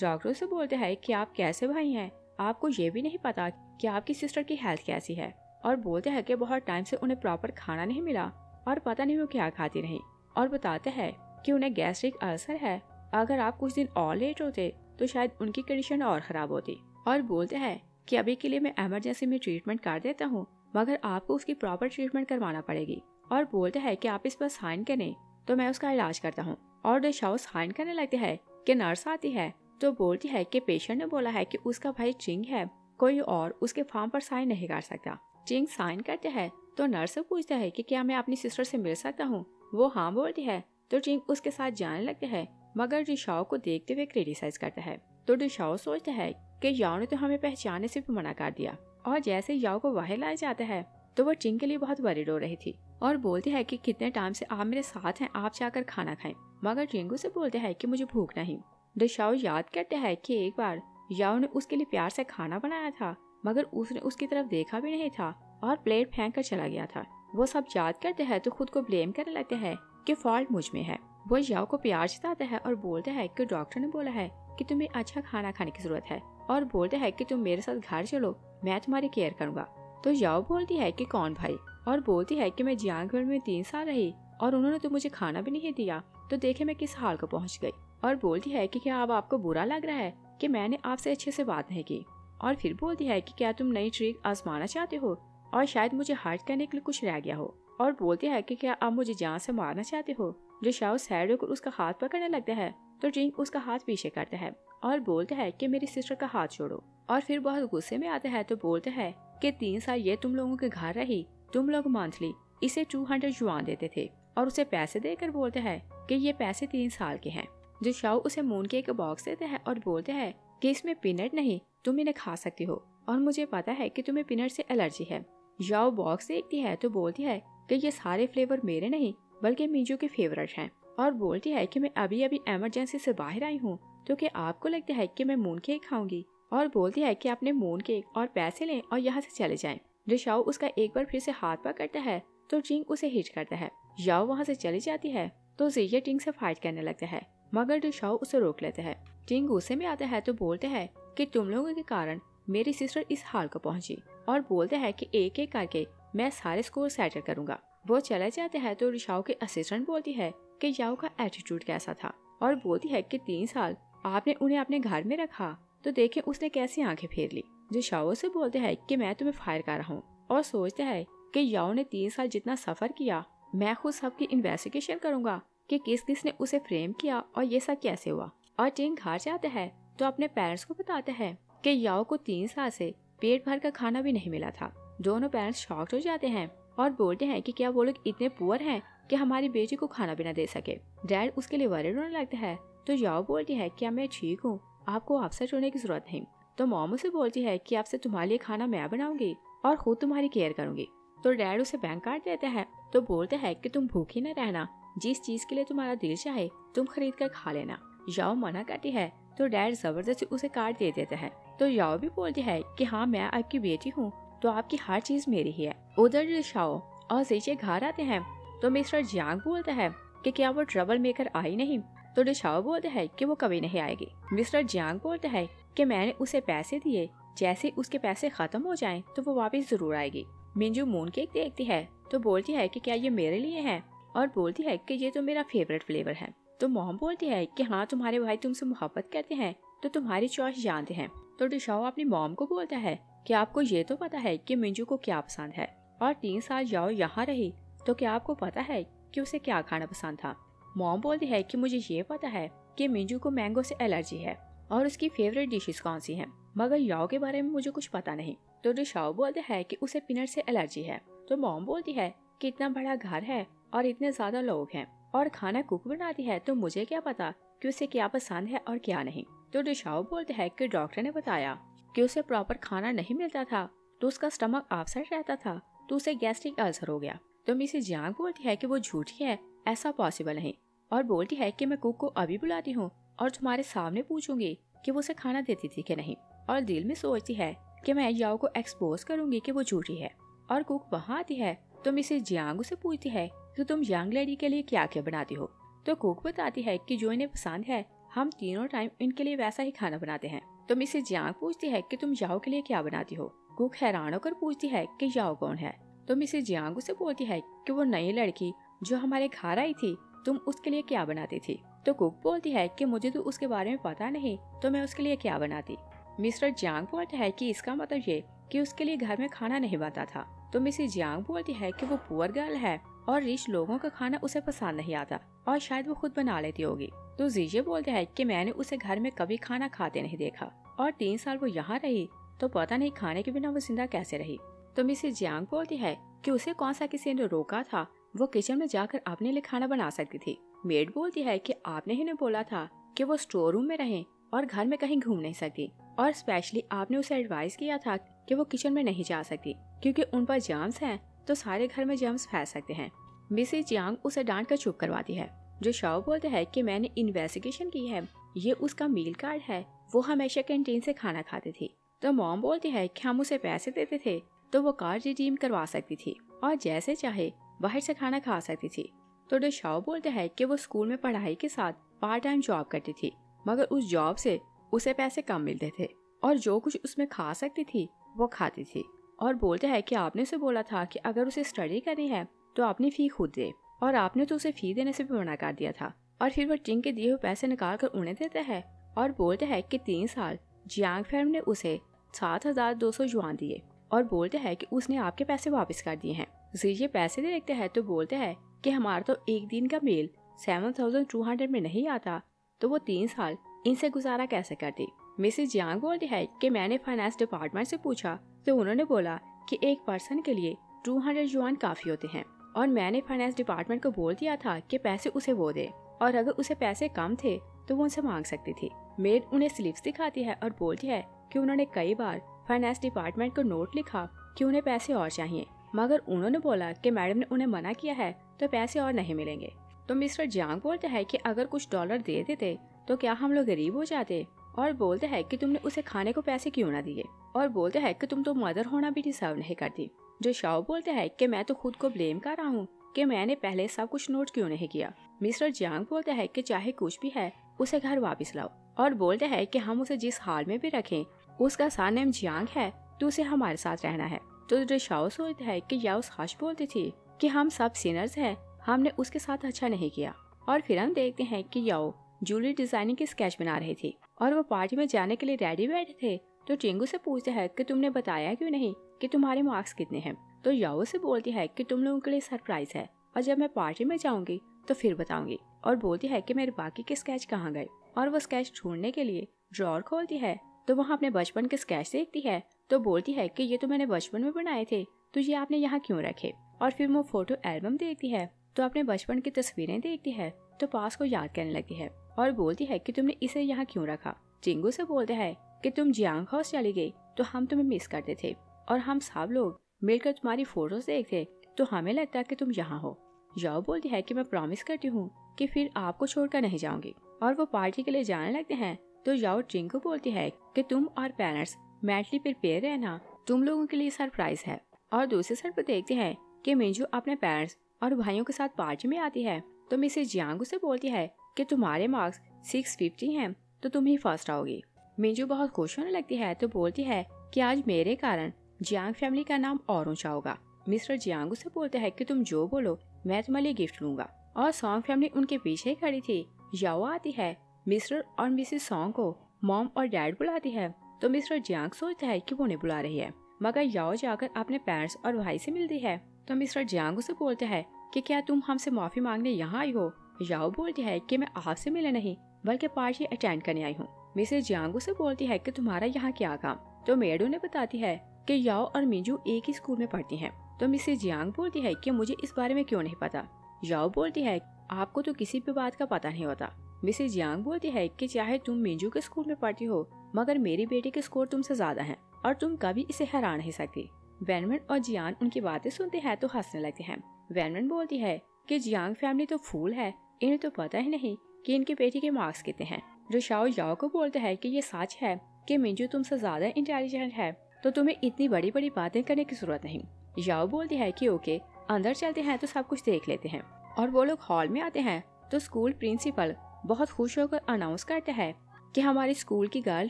डॉक्टर से बोलते हैं कि आप कैसे भाई हैं, आपको ये भी नहीं पता कि आपकी सिस्टर की हेल्थ कैसी है। और बोलते हैं कि बहुत टाइम से उन्हें प्रॉपर खाना नहीं मिला और पता नहीं वो क्या खाती रही। और बताते हैं कि उन्हें गैस्ट्रिक अल्सर है, अगर आप कुछ दिन और लेट होते तो शायद उनकी कंडीशन और खराब होती। और बोलते हैं कि अभी के लिए मैं इमरजेंसी में ट्रीटमेंट कर देता हूँ, मगर आपको उसकी प्रॉपर ट्रीटमेंट करवाना पड़ेगी। और बोलते हैं कि आप इस पर साइन करें तो मैं उसका इलाज करता हूँ। और डिशाओ साइन करने लगते हैं कि नर्स आती है तो बोलती है कि पेशेंट ने बोला है कि उसका भाई चिंग है, कोई और उसके फॉर्म पर साइन नहीं कर सकता। चिंग साइन करते हैं तो नर्स से पूछता है कि क्या मैं अपनी सिस्टर से मिल सकता हूँ। वो हाँ बोलती है तो चिंग उसके साथ जाने लगते हैं, मगर डिशाओ को देखते हुए क्रिटिसाइज करता है। तो डिशाओ सोचता है कि याओ ने तो हमें पहचानने से भी मना कर दिया। और जैसे याओ को बाहर लाया जाता है तो वो चिंग के लिए बहुत वरीड हो रही थी और बोलती है कि कितने टाइम से आप मेरे साथ हैं, आप जाकर खाना खाएं। मगर चिंगू से बोलते हैं कि मुझे भूख नहीं। डिशाओ याद करते हैं कि एक बार याओ ने उसके लिए प्यार से खाना बनाया था, मगर उसने उसकी तरफ देखा भी नहीं था और प्लेट फेंक कर चला गया था। वो सब याद करते हैं तो खुद को ब्लेम करने लगते हैं कि फॉल्ट मुझ में है। वो याओ को प्यार जताता है और बोलते हैं कि डॉक्टर ने बोला है कि तुम्हें अच्छा खाना खाने की जरूरत है और बोलते हैं कि तुम मेरे साथ घर चलो, मैं तुम्हारी केयर करूंगा। तो याओ बोलती है कि कौन भाई, और बोलती है कि मैं जियांगभर में 3 साल रही और उन्होंने तो मुझे खाना भी नहीं दिया, तो देखे मैं किस हाल को पहुंच गई। और बोलती है कि क्या अब आपको बुरा लग रहा है कि मैंने आपसे अच्छे से बात नहीं की। और फिर बोलती है कि क्या तुम नई ट्रिक आजमाना चाहते हो और शायद मुझे हर्ट करने के लिए कुछ रह गया हो। और बोलती है कि क्या आप मुझे जान से मारना चाहते हो। जो शाओ सैड होकर उसका हाथ पकड़ने लगता है तो जिंग उसका हाथ पीछे करता है और बोलता है कि मेरी सिस्टर का हाथ छोड़ो। और फिर बहुत गुस्से में आता है तो बोलता है कि 3 साल ये तुम लोगों के घर रही, तुम लोग मंथली इसे 200 युआन देते थे और उसे पैसे देकर बोलते हैं कि ये पैसे 3 साल के हैं। जो शाओ उसे मून के एक बॉक्स देते हैं और बोलते हैं कि इसमें पीनट नहीं, तुम इन्हें खा सकती हो और मुझे पता है कि तुम्हें पीनट से एलर्जी है। याओ बॉक्स देखती है तो बोलती है कि ये सारे फ्लेवर मेरे नहीं बल्कि मिंजू के फेवरेट हैं। और बोलती है कि मैं अभी अभी इमरजेंसी से बाहर आई हूँ तो क्या आपको लगता है कि मैं मून केक खाऊंगी। और बोलती है कि अपने मून केक और पैसे लें और यहाँ से चले जाएं। जो शाओ उसका एक बार फिर से हाथ पकड़ता है तो जिंग उसे हिट करता है। याओ वहाँ से चली जाती है तो जिये टिंग से फाइट करने लगता है, मगर जो शाओ उसे रोक लेता है। टिंग गुस्से में आता है तो बोलते हैं कि तुम लोगों के कारण मेरी सिस्टर इस हाल को पहुंची और बोलते हैं कि एक एक करके मैं सारे स्कोर सेटल करूंगा। वो चले जाते हैं तो रिशाओ के असिस्टेंट बोलती है कि याओ का एटीट्यूड कैसा था और बोलती है कि 3 साल आपने उन्हें अपने घर में रखा तो देखें उसने कैसी आंखें फेर ली। जो शाओ से बोलते हैं कि मैं तुम्हें फायर कर रहा हूँ और सोचते हैं कि याओ ने 3 साल जितना सफर किया मैं खुद सबकी इन्वेस्टिगेशन करूंगा कि किस किस ने उसे फ्रेम किया और ये सब कैसे हुआ। और टिंग घर जाते हैं तो अपने पेरेंट्स को बताते हैं कि याओ को 3 साल से पेट भर का खाना भी नहीं मिला था। दोनों पेरेंट्स शॉक्ड हो जाते हैं और बोलते हैं कि क्या वो लोग इतने पुअर हैं कि हमारी बेटी को खाना भी न दे सके। डैड उसके लिए वरीड होने लगता है तो याओ बोलती है क्या मैं ठीक हूँ, आपको अपसेट होने की जरूरत नहीं। तो मॉम उसे बोलती है कि आपसे तुम्हारे लिए खाना मैं बनाऊंगी और खुद तुम्हारी केयर करूंगी। तो डैड उसे बैंक कार्ड देता है तो बोलते हैं कि तुम भूखी न रहना, जिस चीज के लिए तुम्हारा दिल चाहे तुम खरीद कर खा लेना। याओ मना करती है तो डैड जबरदस्ती उसे कार्ड दे देता है। तो याओ भी बोलती है कि हाँ मैं आपकी बेटी हूँ तो आपकी हर चीज मेरी ही है। उधर शाओ और जीचे घर आते हैं तो मिस्टर जियांग बोलता है कि क्या वो ट्रबल मेकर आई नहीं। तो डिशाओ बोलते हैं कि वो कभी नहीं आएगी। मिस्टर जियांग बोलता है कि मैंने उसे पैसे दिए, जैसे उसके पैसे खत्म हो जाएं तो वो वापस जरूर आएगी। मिंजू मून केक देखती है तो बोलती है कि क्या ये मेरे लिए है और बोलती है कि ये तो मेरा फेवरेट फ्लेवर है। तो मॉम बोलती है कि हाँ तुम्हारे भाई तुमसे मोहब्बत करते हैं तो तुम्हारी चॉइस जानते हैं। तो डिशाओ अपनी मॉम को बोलता है कि आपको ये तो पता है कि मिंजू को क्या पसंद है और 3 साल याओ यहाँ रही तो क्या आपको पता है कि उसे क्या खाना पसंद था। मॉम बोलती है कि मुझे ये पता है कि मिंजू को मैंगो से एलर्जी है और उसकी फेवरेट डिशेस कौन सी हैं, मगर याओ के बारे में मुझे कुछ पता नहीं। तो डिशाओ बोलते हैं कि उसे पीनट से एलर्जी है। तो मॉम बोलती है कि इतना बड़ा घर है और इतने ज्यादा लोग हैं और खाना कुक बनाती है तो मुझे क्या पता कि उसे क्या पसंद है और क्या नहीं। तो डिशाओ बोलते हैं कि डॉक्टर ने बताया कि उसे प्रॉपर खाना नहीं मिलता था तो उसका स्टमक अपसेट रहता था तो उसे गैस्ट्रिक अल्सर हो गया। तो मिसेस जियांग बोलती है कि वो झूठी है, ऐसा पॉसिबल नहीं और बोलती है कि मैं कुक को अभी बुलाती हूँ और तुम्हारे सामने पूछूंगी कि वो उसे खाना देती थी कि नहीं। और दिल में सोचती है कि मैं याओ को एक्सपोज करूंगी कि वो झूठी है। और कुक वहाँ आती है तो मिसेस जियांग उसे पूछती है कि तुम यंग लेडी के लिए क्या क्या बनाती हो। तो कुक बताती है कि जो इन्हें पसंद है हम तीनों टाइम इनके लिए वैसा ही खाना बनाते हैं। तो मिसेस जियांग पूछती है कि तुम याओ के लिए क्या बनाती हो। कुक हैरान होकर पूछती है कि याओ कौन है। तो मिसेस जियांग उसे बोलती है कि वो नई लड़की जो हमारे घर आई थी, तुम उसके लिए क्या बनाती थी। तो कुक बोलती है कि मुझे तो उसके बारे में पता नहीं, तो मैं उसके लिए क्या बनाती। मिस्टर जियांग बोलता है कि इसका मतलब ये कि उसके लिए घर में खाना नहीं बनता था। तो मिसेस जियांग बोलती है कि वो पुअर गर्ल है और रिच लोगों का खाना उसे पसंद नहीं आता और शायद वो खुद बना लेती होगी। तो जीजे बोलते हैं कि मैंने उसे घर में कभी खाना खाते नहीं देखा और 3 साल वो यहाँ रही तो पता नहीं खाने के बिना वो जिंदा कैसे रही। तो मिसेस जियांग बोलती है कि उसे कौन सा किसी ने रोका था, वो किचन में जाकर अपने लिए खाना बना सकती थी। मेड बोलती है कि आपने ही नहीं बोला था कि वो स्टोर रूम में रहें और घर में कहीं घूम नहीं सकती, और स्पेशली आपने उसे एडवाइस किया था कि वो किचन में नहीं जा सकती क्योंकि उन पर जर्म्स हैं तो सारे घर में जर्म्स फैल सकते हैं। मिसेस जियांग उसे डांट कर चुप करवाती है। जो शाओ बोलते हैं कि मैंने इन्वेस्टिगेशन की है, ये उसका मील कार्ड है, वो हमेशा कैंटीन से खाना खाती थी। तो मॉम बोलती है कि हम उसे पैसे देते थे तो वो कार्ड रिडीम करवा सकती थी और जैसे चाहे बाहर से खाना खा सकती थी। तो डे शाओ बोलते हैं कि वो स्कूल में पढ़ाई के साथ पार्ट टाइम जॉब करती थी, मगर उस जॉब से उसे पैसे कम मिलते थे और जो कुछ उसमें खा सकती थी वो खाती थी। और बोलते हैं कि आपने उसे बोला था कि अगर उसे स्टडी करनी है तो अपनी फी खुद दे, और आपने तो उसे फी देने से भी मना कर दिया था। और फिर वो टिंग के दिए हुए पैसे निकाल कर उन्हें देता है और बोलते हैं कि 3 साल जियांग फैम ने उसे 7,200 युआन दिए और बोलते हैं कि उसने आपके पैसे वापस कर दिए हैं। जीजे पैसे दे देखते हैं तो बोलते हैं कि हमारा तो एक दिन का मेल 7,200 में नहीं आता, तो वो 3 साल इनसे गुजारा कैसे करती। मिसेस जियांग बोलती है कि मैंने फाइनेंस डिपार्टमेंट से पूछा तो उन्होंने बोला कि एक पर्सन के लिए 200 युआन काफी होते हैं, और मैंने फाइनेंस डिपार्टमेंट को बोल दिया था कि पैसे उसे वो दे, और अगर उसे पैसे कम थे तो वो उनसे मांग सकती थी। मेड उन्हें स्लिप्स दिखाती है और बोलती है कि उन्होंने कई बार फाइनेंस डिपार्टमेंट को नोट लिखा कि उन्हें पैसे और चाहिए, मगर उन्होंने बोला कि मैडम ने उन्हें मना किया है तो पैसे और नहीं मिलेंगे। तो मिस्टर जियांग बोलते हैं कि अगर कुछ डॉलर दे देते तो क्या हम लोग गरीब हो जाते, और बोलते हैं कि तुमने उसे खाने को पैसे क्यों ना दिए, और बोलते हैं कि तुम तो मदर होना भी डिजर्व नहीं करती। जो शाओ बोलते हैं कि मैं तो खुद को ब्लेम कर रहा हूँ कि मैंने पहले सब कुछ नोट क्यों नहीं किया। मिस्टर जियांग बोलते हैं कि चाहे कुछ भी है उसे घर वापस लाओ, और बोलते हैं कि हम उसे जिस हाल में भी रखें उसका सरनेम जियांग है तो उसे हमारे साथ रहना है। तो जो शाओ सोचता है कि याओ सच बोलती थी कि हम सब सिनर्स हैं, हमने उसके साथ अच्छा नहीं किया। और फिर हम देखते हैं कि याओ ज्वेलरी डिजाइनिंग की स्केच बना रही थी और वो पार्टी में जाने के लिए रेडी बैठे थे। तो टिंगू से पूछते हैं कि तुमने बताया क्यों नहीं कि तुम्हारे मार्क्स कितने हैं। तो याओ से बोलती है कि तुम लोगों के लिए सरप्राइज है और जब मैं पार्टी में जाऊंगी तो फिर बताऊंगी, और बोलती है कि मेरे बाकी के स्केच कहाँ गए। और वो स्केच ढूंढने के लिए ड्रॉर खोलती है तो वहाँ अपने बचपन के स्केच देखती है। तो बोलती है कि ये तो मैंने बचपन में बनाए थे, तो ये आपने यहाँ क्यों रखे। और फिर वो फोटो एल्बम देखती है तो अपने बचपन की तस्वीरें देखती है तो पास को याद करने लगती है और बोलती है कि तुमने इसे यहाँ क्यों रखा। टिंगू से बोलते हैं कि तुम जियांग हाउस चली गई तो हम तुम्हें मिस करते थे और हम सब लोग मिलकर तुम्हारी फोटोज देखते तो हमें लगता है कि तुम यहाँ हो। याओ बोलती है कि मैं प्रॉमिस करती हूँ कि फिर आपको छोड़कर नहीं जाऊंगी, और वो पार्टी के लिए जाने लगते हैं। तो याओ टिंगू बोलती है कि तुम और पेरेंट्स मेंटली प्रिपेयर रहना, तुम लोगों के लिए सरप्राइज है। और दूसरी साइड पर देखते हैं कि मिंजू अपने पेरेंट्स और भाइयों के साथ पार्टी में आती है। तो मिसेस जियांग से बोलती है कि तुम्हारे मार्क्स 650 हैं तो तुम ही फर्स्ट आओगी। मिंजू बहुत खुश होने लगती है तो बोलती है कि आज मेरे कारण जियांग फैमिली का नाम और ऊंचा होगा। मिस्टर जियांग से बोलते हैं कि तुम जो बोलो मैं तुम्हारे लिए गिफ्ट लूंगा, और सॉन्ग फैमिली उनके पीछे ही खड़ी थी। याओ आती है, मिस्टर और मिसेस सॉन्ग को मॉम और डैड बुलाती है। तो मिस्टर जियांग सोचता है कि वो नहीं बुला रही है, मगर याओ जाकर अपने पेरेंट्स और भाई से मिलती है। तो मिस्टर जियांग से बोलते हैं कि क्या तुम हमसे माफी मांगने यहाँ आई हो। याओ बोलती है कि मैं आपसे मिले नहीं बल्कि पार्टी अटेंड करने आई हूँ। मिसेस जियांग से बोलती है कि तुम्हारा यहाँ क्या काम। तो मेड उन्हें बताती है कि याओ और मिंजू एक ही स्कूल में पढ़ती हैं। तो मिसेस जियांग बोलती है कि मुझे इस बारे में क्यों नहीं पता। याओ बोलती है आपको तो किसी भी बात का पता नहीं होता। मिसेस जियांग बोलती है कि चाहे तुम मिंजू के स्कूल में पढ़ती हो मगर मेरी बेटी के स्कोर तुमसे ज्यादा हैं और तुम कभी इसे हरा नहीं सकती। वैनमन और जियान उनकी बातें सुनते हैं तो हंसने लगते हैं। वैनमन बोलती है कि जियांग फैमिली तो फूल है, इन्हें तो पता ही नहीं कि इनकी बेटी के मार्क्स कितने हैं। जो शाओ याओ को बोलता है कि ये सच है कि मिंजू तुमसे ज्यादा इंटेलिजेंट है तो तुम्हें इतनी बड़ी बड़ी बातें करने की जरूरत नहीं। याओ बोलती है कि ओके अंदर चलते हैं तो सब कुछ देख लेते हैं। और वो लोग हॉल में आते हैं तो तो स्कूल प्रिंसिपल बहुत खुश होकर अनाउंस करता है कि हमारी स्कूल की गर्ल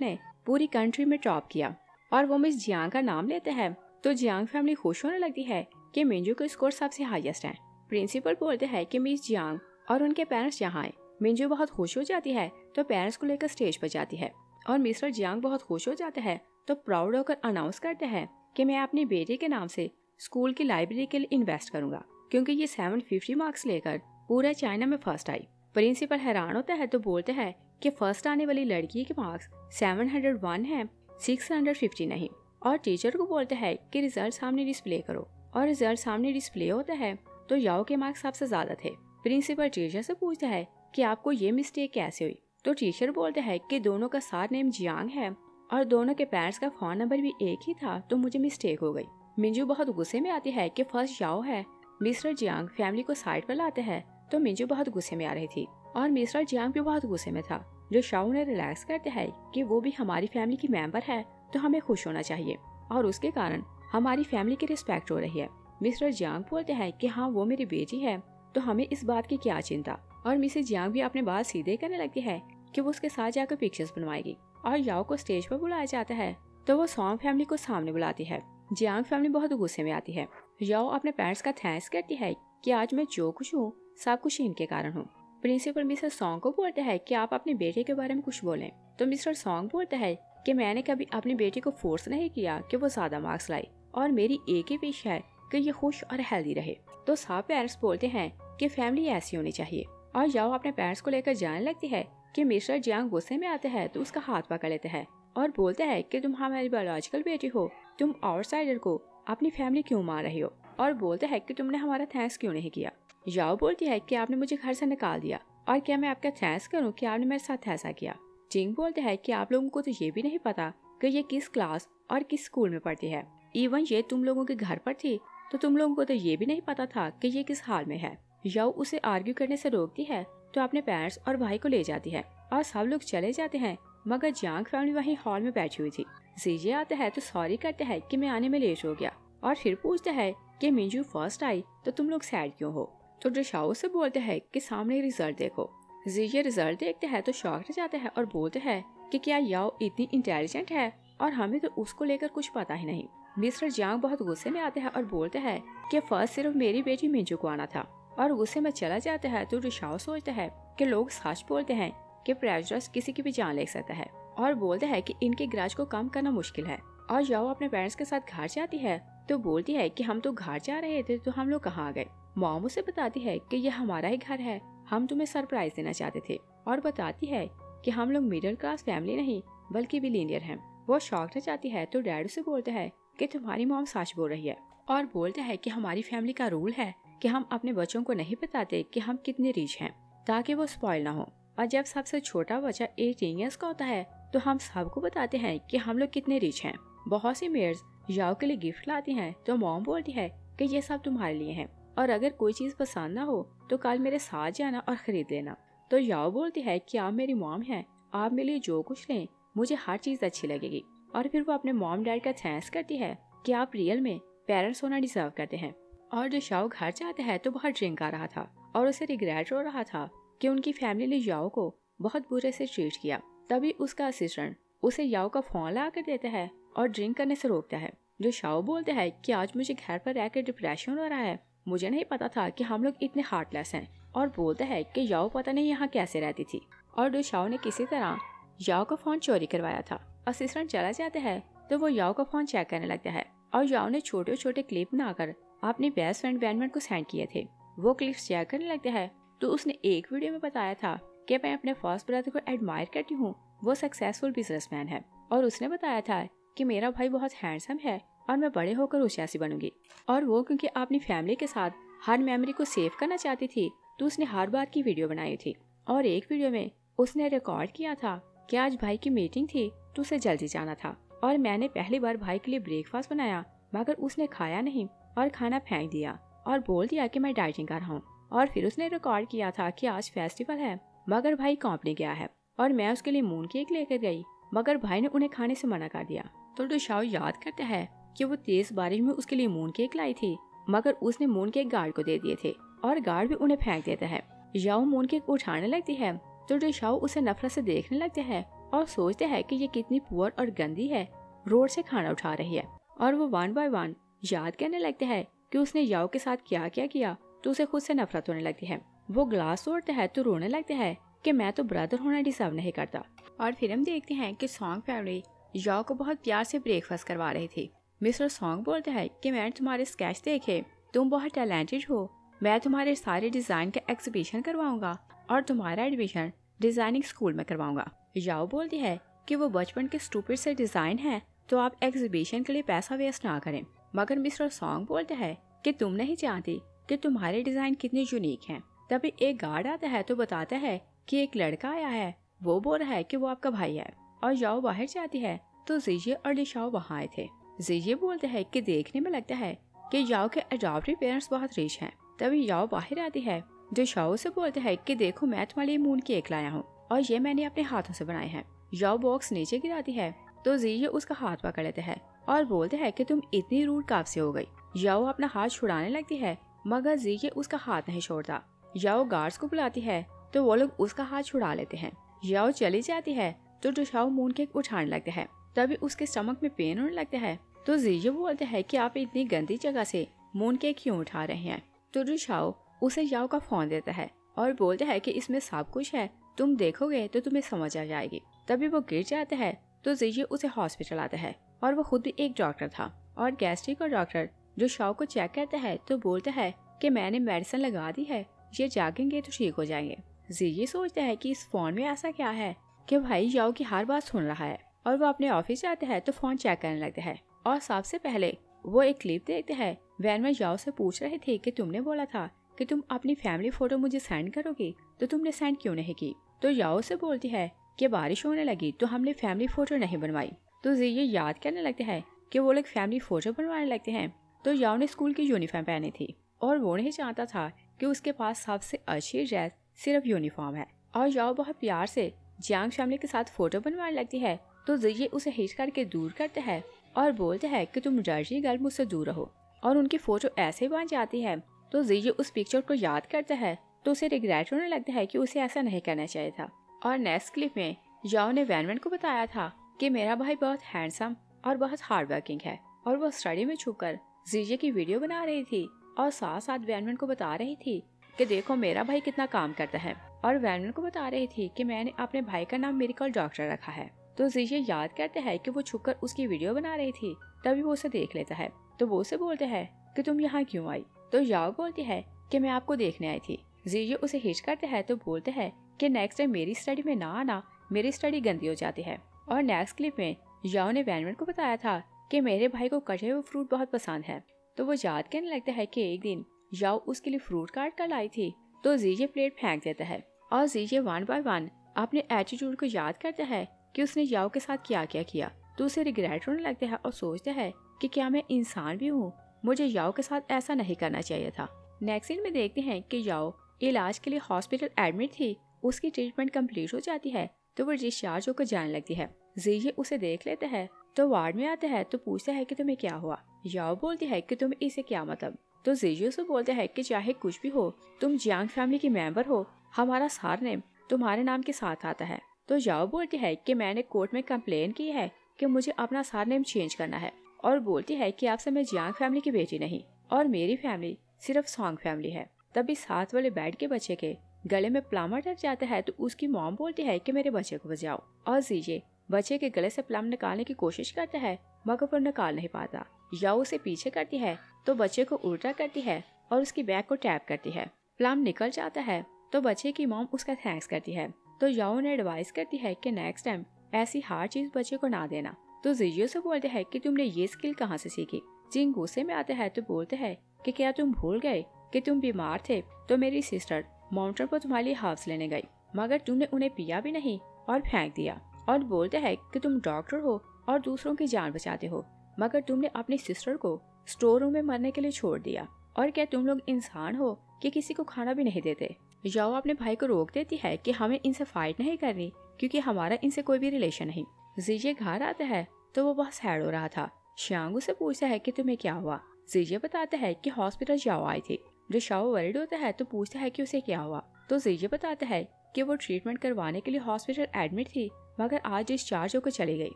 ने पूरी कंट्री में टॉप किया और वो मिस जियांग का नाम लेते हैं। तो जियांग फैमिली खुश होने लगती है कि मिंजू का स्कोर सबसे हाईएस्ट है। प्रिंसिपल बोलते हैं कि मिस जियांग और उनके पेरेंट्स यहाँ आए। मिंजू बहुत खुश हो जाती है तो पेरेंट्स को लेकर स्टेज पर जाती है और मिस्टर जियांग बहुत खुश हो जाते हैं तो प्राउड होकर अनाउंस करते हैं कि मैं अपनी बेटे के नाम से स्कूल की लाइब्रेरी के लिए इन्वेस्ट करूंगा, क्योंकि ये 750 मार्क्स लेकर पूरा चाइना में फर्स्ट आई। प्रिंसिपल हैरान होता है तो बोलते हैं कि फर्स्ट आने वाली लड़की के मार्क्स 701 है, 650 नहीं। और टीचर को बोलते हैं कि रिजल्ट सामने डिस्प्ले करो, और रिजल्ट सामने डिस्प्ले होता है तो याओ के मार्क्स सबसे ज्यादा थे। प्रिंसिपल टीचर से पूछता है कि आपको ये मिस्टेक कैसे हुई। तो टीचर बोलते हैं कि दोनों का सार नेम जियांग है और दोनों के पेरेंट्स का फोन नंबर भी एक ही था, तो मुझे मिस्टेक हो गई। मिंजू बहुत गुस्से में आती है कि फर्स्ट याओ है। मिस्टर जियांग फैमिली को साइड पर लाते हैं तो मिंजू बहुत गुस्से में आ रही थी और मिस्टर जियांग भी बहुत गुस्से में था। जो शाओ ने रिलैक्स करते हैं कि वो भी हमारी फैमिली की मेंबर है तो हमें खुश होना चाहिए और उसके कारण हमारी फैमिली की रिस्पेक्ट हो रही है। मिस्टर जियांग बोलते हैं कि हाँ वो मेरी बेटी है तो हमें इस बात की क्या चिंता। और मिसेस जियांग भी अपने बात सीधे करने लगती है कि वो उसके साथ जाकर पिक्चर्स बनवाएगी। और याओ को स्टेज पर बुलाया जाता है तो वो सॉन्ग फैमिली को सामने बुलाती है। जियांग फैमिली बहुत गुस्से में आती है। याओ अपने पेरेंट्स का थैंक्स करती है कि आज मैं जो कुछ हूँ सब कुछ इनके कारण हूँ। प्रिंसिपल मिस्टर सॉन्ग को बोलते हैं कि आप अपने बेटे के बारे में कुछ बोलें। तो मिस्टर सॉन्ग बोलता है कि मैंने कभी अपनी बेटी को फोर्स नहीं किया कि वो ज्यादा मार्क्स लाए और मेरी एक ही विश है कि ये खुश और हेल्दी रहे। तो सब पेरेंट्स बोलते हैं कि फैमिली ऐसी होनी चाहिए और याओ अपने पेरेंट्स को लेकर जाने लगती है कि मिस्टर जियांग गुस्से में आते हैं तो उसका हाथ पकड़ लेते हैं और बोलते हैं कि तुम हमारी बायोलॉजिकल बेटी हो, तुम आउटसाइडर को अपनी फैमिली क्यों मार रही हो, और बोलते हैं कि तुमने हमारा थैंक्स क्यों नहीं किया। याओ बोलती है कि आपने मुझे घर से निकाल दिया और क्या मैं आपका थैंक्स करूं कि आपने मेरे साथ ऐसा किया। जिंग बोलते हैं कि आप लोगों को तो ये भी नहीं पता कि ये किस क्लास और किस स्कूल में पढ़ती है। इवन ये तुम लोगों के घर पर थी तो तुम लोगों को तो ये भी नहीं पता था कि ये किस हाल में है। याओ उसे आर्ग्यू करने से रोकती है तो अपने पेरेंट्स और भाई को ले जाती है और सब लोग चले जाते हैं, मगर जियांग फैमिली वहीं हॉल में बैठी हुई थी। जीजे आता है तो सॉरी करते हैं कि मैं आने में लेट हो गया और फिर पूछते हैं कि मिंजू फर्स्ट आई तो तुम लोग सैड क्यों हो। तो जोशाओ से बोलते हैं कि सामने रिजल्ट देखो। जीजे रिजल्ट देखते हैं तो शॉक रह जाते हैं और बोलते हैं कि क्या याओ इतनी इंटेलिजेंट है और हमें तो उसको लेकर कुछ पता ही नहीं। मिस्टर जियांग बहुत गुस्से में आते हैं और बोलते हैं कि फर्स्ट सिर्फ मेरी बेटी मिंजू को आना था और गुस्से में चला जाता है। तो जोशाओ सोचते हैं कि लोग सच बोलते हैं कि प्रेजुडिस किसी की भी जान ले सकता है और बोलते हैं कि इनके ग्रज को कम करना मुश्किल है। और याओ अपने पेरेंट्स के साथ घर जाती है तो बोलती है कि हम तो घर जा रहे थे तो हम लोग कहाँ आ गए। मॉम उसे बताती है कि यह हमारा ही घर है, हम तुम्हें सरप्राइज देना चाहते थे और बताती है कि हम लोग मिडिल क्लास फैमिली नहीं बल्कि बिलियनियर हैं। वो शॉक रह जाती है तो डैड उसे बोलते हैं कि तुम्हारी मॉम सच बोल रही है और बोलते हैं कि हमारी फैमिली का रूल है कि हम अपने बच्चों को नहीं बताते कि हम कितने रिच हैं ताकि वो स्पॉइल ना हो। और जब सबसे छोटा बच्चा 18 ईयर्स का होता है तो हम सबको बताते हैं कि हम लोग कितने रिच हैं। बहुत सी मेयर्स याओ के लिए गिफ्ट लाती हैं तो मॉम बोलती है कि ये सब तुम्हारे लिए है और अगर कोई चीज पसंद ना हो तो कल मेरे साथ जाना और खरीद लेना। तो याओ बोलती है कि आप मेरी मॉम हैं, आप मेरे लिए जो कुछ लें मुझे हर चीज अच्छी लगेगी। और फिर वो अपने मॉम डैड का थैंक्स करती है कि आप रियल में पेरेंट्स होना डिजर्व करते हैं। और जो शाओ घर जाता है तो बहुत ड्रिंक आ रहा था और उसे रिग्रेट हो रहा था कि उनकी फैमिली ने याओ को बहुत बुरे से ट्रीट किया। तभी उसका असिस्टेंट उसे याओ का फोन ला कर देता है और ड्रिंक करने से रोकता है। जो शाओ बोलते हैं कि आज मुझे घर पर रहकर डिप्रेशन हो रहा है, मुझे नहीं पता था कि हम लोग इतने हार्टलेस हैं। और बोलते हैं कि याओ पता नहीं यहाँ कैसे रहती थी और जो शाओ ने किसी तरह याओ का फोन चोरी करवाया था। असिस्टेंट चला जाता है तो वो याओ का फोन चेक करने लगता है और याओ ने छोटे छोटे क्लिप बनाकर अपने बेस्ट फ्रेंड वैनमन को सेंड किए थे। वो क्लिप्स चेक करने लगता है तो उसने एक वीडियो में बताया था कि मैं अपने फर्स्ट ब्रदर को एडमायर करती हूँ, वो सक्सेसफुल बिजनेसमैन है और उसने बताया था कि मेरा भाई बहुत हैंडसम है और मैं बड़े होकर उस जैसी बनूंगी। और वो क्योंकि अपनी फैमिली के साथ हर मेमोरी को सेव करना चाहती थी तो उसने हर बार की वीडियो बनाई थी। और एक वीडियो में उसने रिकॉर्ड किया था कि आज भाई की मीटिंग थी तो उसे जल्दी जाना था और मैंने पहली बार भाई के लिए ब्रेकफास्ट बनाया मगर उसने खाया नहीं और खाना फेंक दिया और बोल दिया कि मैं डाइटिंग कर रहा हूँ। और फिर उसने रिकॉर्ड किया था कि आज फेस्टिवल है मगर भाई कंपनी गया है और मैं उसके लिए मून केक लेकर गई मगर भाई ने उन्हें खाने से मना कर दिया। तो शाओ याद करता है कि वो तेज बारिश में उसके लिए मून केक लाई थी मगर उसने मून केक गार्ड को दे दिए थे और गार्ड भी उन्हें फेंक देता है। याओ मून केक उठाने लगती है तो डिशाओ उसे नफरत से देखने लगते हैं और सोचते हैं कि ये कितनी पुअर और गंदी है, रोड से खाना उठा रही है। और वो वन बाय वन याद करने लगते हैं कि उसने याओ के साथ क्या क्या किया, तो उसे खुद से नफरत होने लगती है। वो ग्लास तोड़ते हैं तो रोने लगते हैं कि मैं तो ब्रदर होना डिजर्व नहीं करता। और फिर हम देखते हैं कि सॉन्ग फैमिली याओ को बहुत प्यार से ब्रेकफास्ट करवा रही थी। मिस्टर सॉन्ग बोलते हैं कि मैंने तुम्हारे स्केच देखे, तुम बहुत टैलेंटेड हो, मैं तुम्हारे सारे डिजाइन का एग्जीबिशन करवाऊंगा और तुम्हारा एडमिशन डिजाइनिंग स्कूल में करवाऊंगा। याओ बोलती है कि वो बचपन के स्टूपिड से डिजाइन है, तो आप एग्जीबिशन के लिए पैसा वेस्ट ना करें। मगर मिस्टर सॉन्ग बोलते हैं कि तुम नहीं जानती कि तुम्हारे डिजाइन कितने यूनिक हैं। तभी एक गार्ड आता है तो बताता है कि एक लड़का आया है, वो बोल रहा है कि वो आपका भाई है। और याओ बाहर जाती है तो जीजे और डिशाओ वहाँ आए थे। जीजे बोलते हैं कि देखने में लगता है कि याओ के अडॉप्टिव पेरेंट्स बहुत रिच हैं। तभी याओ बाहर आती है, डिशाओ से बोलते हैं कि देखो मैं तुम्हारे लिए मून केक लाया हूँ और ये मैंने अपने हाथों से बनाए हैं। याओ बॉक्स नीचे गिराती है तो जीजे उसका हाथ पकड़ लेते हैं और बोलते हैं कि तुम इतनी रूड कब से हो गई। याओ अपना हाथ छुड़ाने लगती है मगर जीजे उसका हाथ नहीं छोड़ता। याओ गार्ड्स को बुलाती है तो वो लोग उसका हाथ छुड़ा लेते हैं। याओ चली जाती है तो डिशाओ मून केक उठाने लगते हैं। तभी उसके स्टमक में पेन होने लगता है तो जीजे बोलते हैं कि आप इतनी गंदी जगह से मून केक क्यों उठा रहे हैं। तो डिशाओ उसे याओ का फोन देता है और बोलता है कि इसमें सब कुछ है, तुम देखोगे तो तुम्हें समझ आ जाएगी। तभी वो गिर जाता है तो जीजे उसे हॉस्पिटल आता है और वो खुद भी एक डॉक्टर था। और गैस्ट्रिक का डॉक्टर जो शाओ को चेक करता है तो बोलता है कि मैंने मेडिसिन लगा दी है, ये जागेंगे तो ठीक हो जाएंगे। जीजे सोचता है कि इस फोन में ऐसा क्या है कि भाई याओ की हर बात सुन रहा है। और वो अपने ऑफिस जाते हैं तो फोन चेक करने लगते हैं और सबसे पहले वो एक क्लिप देखते हैं वैन में याओ से पूछ रहे थे कि तुमने बोला था कि तुम अपनी फैमिली फोटो मुझे सेंड करोगी, तो तुमने सेंड क्यों नहीं की। तो याओ से बोलती है कि बारिश होने लगी तो हमने फैमिली फोटो नहीं बनवाई। तो जीजे याद करने लगते हैं कि वो लोग फैमिली फोटो बनवाने लगते हैं। तो याओ ने स्कूल की यूनिफॉर्म पहनी थी और वो नहीं चाहता था कि उसके पास सबसे अच्छी ड्रेस सिर्फ यूनिफॉर्म है। और याओ बहुत प्यार से जियांग फैमिली के साथ फोटो बनवाने लगती है तो जीजे उसे हिट करके दूर करते हैं और बोलते हैं कि तुम डर्टी गर्ल मुझसे दूर रहो। और उनकी फोटो ऐसे बन जाती है तो जीजे उस पिक्चर को याद करता है तो उसे रिग्रेट होने लगता है कि उसे ऐसा नहीं करना चाहिए था। और नेक्स्ट क्लिप में याओ ने वैनवन को बताया था कि मेरा भाई बहुत हैंडसम और बहुत हार्ड वर्किंग है और वो स्टडी में छुपकर जीजे की वीडियो बना रही थी और साथ साथ वैनवन को बता रही थी कि देखो मेरा भाई कितना काम करता है। और वैनवन को बता रही थी कि मैंने अपने भाई का नाम मिरेकल डॉक्टर रखा है। तो जीजे याद करते हैं कि वो छुपकर उसकी वीडियो बना रही थी, तभी वो उसे देख लेता है। तो वो उसे बोलते हैं कि तुम यहाँ क्यों आई। तो याओ बोलती है कि मैं आपको देखने आई थी। जीजे उसे हिच करते हैं तो बोलते हैं कि नेक्स्ट टाइम मेरी स्टडी में ना आना, मेरी स्टडी गंदी हो जाती है। और नेक्स्ट क्लिप में याओ ने वैनवन को बताया था कि मेरे भाई को कटे हुए फ्रूट बहुत पसंद है। तो वो याद करने लगता है कि एक दिन याओ उसके लिए फ्रूट काट कर लाई थी। तो जीजे प्लेट फेंक देता है और जीजे वन बाय वन अपने एटीट्यूड को याद करता है कि उसने याओ के साथ क्या क्या किया। तो उसे रिग्रेट होने लगता है और सोचता है कि क्या मैं इंसान भी हूँ, मुझे याओ के साथ ऐसा नहीं करना चाहिए था। नेक्स्ट सीन में देखते हैं कि याओ इलाज के लिए हॉस्पिटल एडमिट थी, उसकी ट्रीटमेंट कंप्लीट हो जाती है तो वो डिस्चार्ज होकर जाने लगती है। जीजे उसे देख लेता है तो वार्ड में आता है तो पूछता है कि तुम्हें क्या हुआ। याओ बोलती है कि तुम्हें इसे क्या मतलब। तो जीजे उसे बोलता है कि चाहे कुछ भी हो, तुम जियांग फैमिली की मेंबर हो, हमारा सरनेम तुम्हारे नाम के साथ आता है। तो याओ बोलती है कि मैंने कोर्ट में कंप्लेन की है कि मुझे अपना सरनेम चेंज करना है और बोलती है कि आपसे मैं जियांग फैमिली की बेटी नहीं और मेरी फैमिली सिर्फ सॉन्ग फैमिली है। तभी साथ वाले बेड के बच्चे के गले में प्लम अटक जाता है तो उसकी मॉम बोलती है कि मेरे बच्चे को बचाओ। और जीजे बच्चे के गले से प्लम निकालने की कोशिश करता है मगर वो निकाल नहीं पाता। याओ उसे पीछे करती है तो बच्चे को उल्टा करती है और उसकी बैक को टैप करती है। प्लम निकल जाता है तो बच्चे की मॉम उसका थैंक्स करती है। तो याओ ने एडवाइस करती है कि नेक्स्ट टाइम ऐसी हार्ड चीज बच्चे को ना देना। तो जीजे से बोलते हैं कि तुमने ये स्किल कहाँ से सीखी। जिंग गुस्से में आते हैं तो बोलते हैं कि क्या तुम भूल गए कि तुम बीमार थे तो मेरी सिस्टर माउंटेन पर तुम्हारे लिए हाफ्स लेने गई मगर तुमने उन्हें पिया भी नहीं और फेंक दिया। और बोलते हैं कि तुम डॉक्टर हो और दूसरों की जान बचाते हो मगर तुमने अपनी सिस्टर को स्टोर रूम में मरने के लिए छोड़ दिया। और क्या तुम लोग इंसान हो कि किसी को खाना भी नहीं देते। याओ अपने भाई को रोक देती है कि हमें इनसे फाइट नहीं करनी क्योंकि हमारा इनसे कोई भी रिलेशन नहीं। जीजे घर आता है तो वो बहुत सैड हो रहा था। शांगू से पूछता है कि तुम्हें क्या हुआ। जीजे बताता है कि हॉस्पिटल याओ आई थी। जो शाओ वरीड होता है तो पूछता है कि उसे क्या हुआ। तो जीजे बताता है कि वो ट्रीटमेंट करवाने के लिए हॉस्पिटल एडमिट थी, मगर आज डिस्चार्ज होकर चली गई।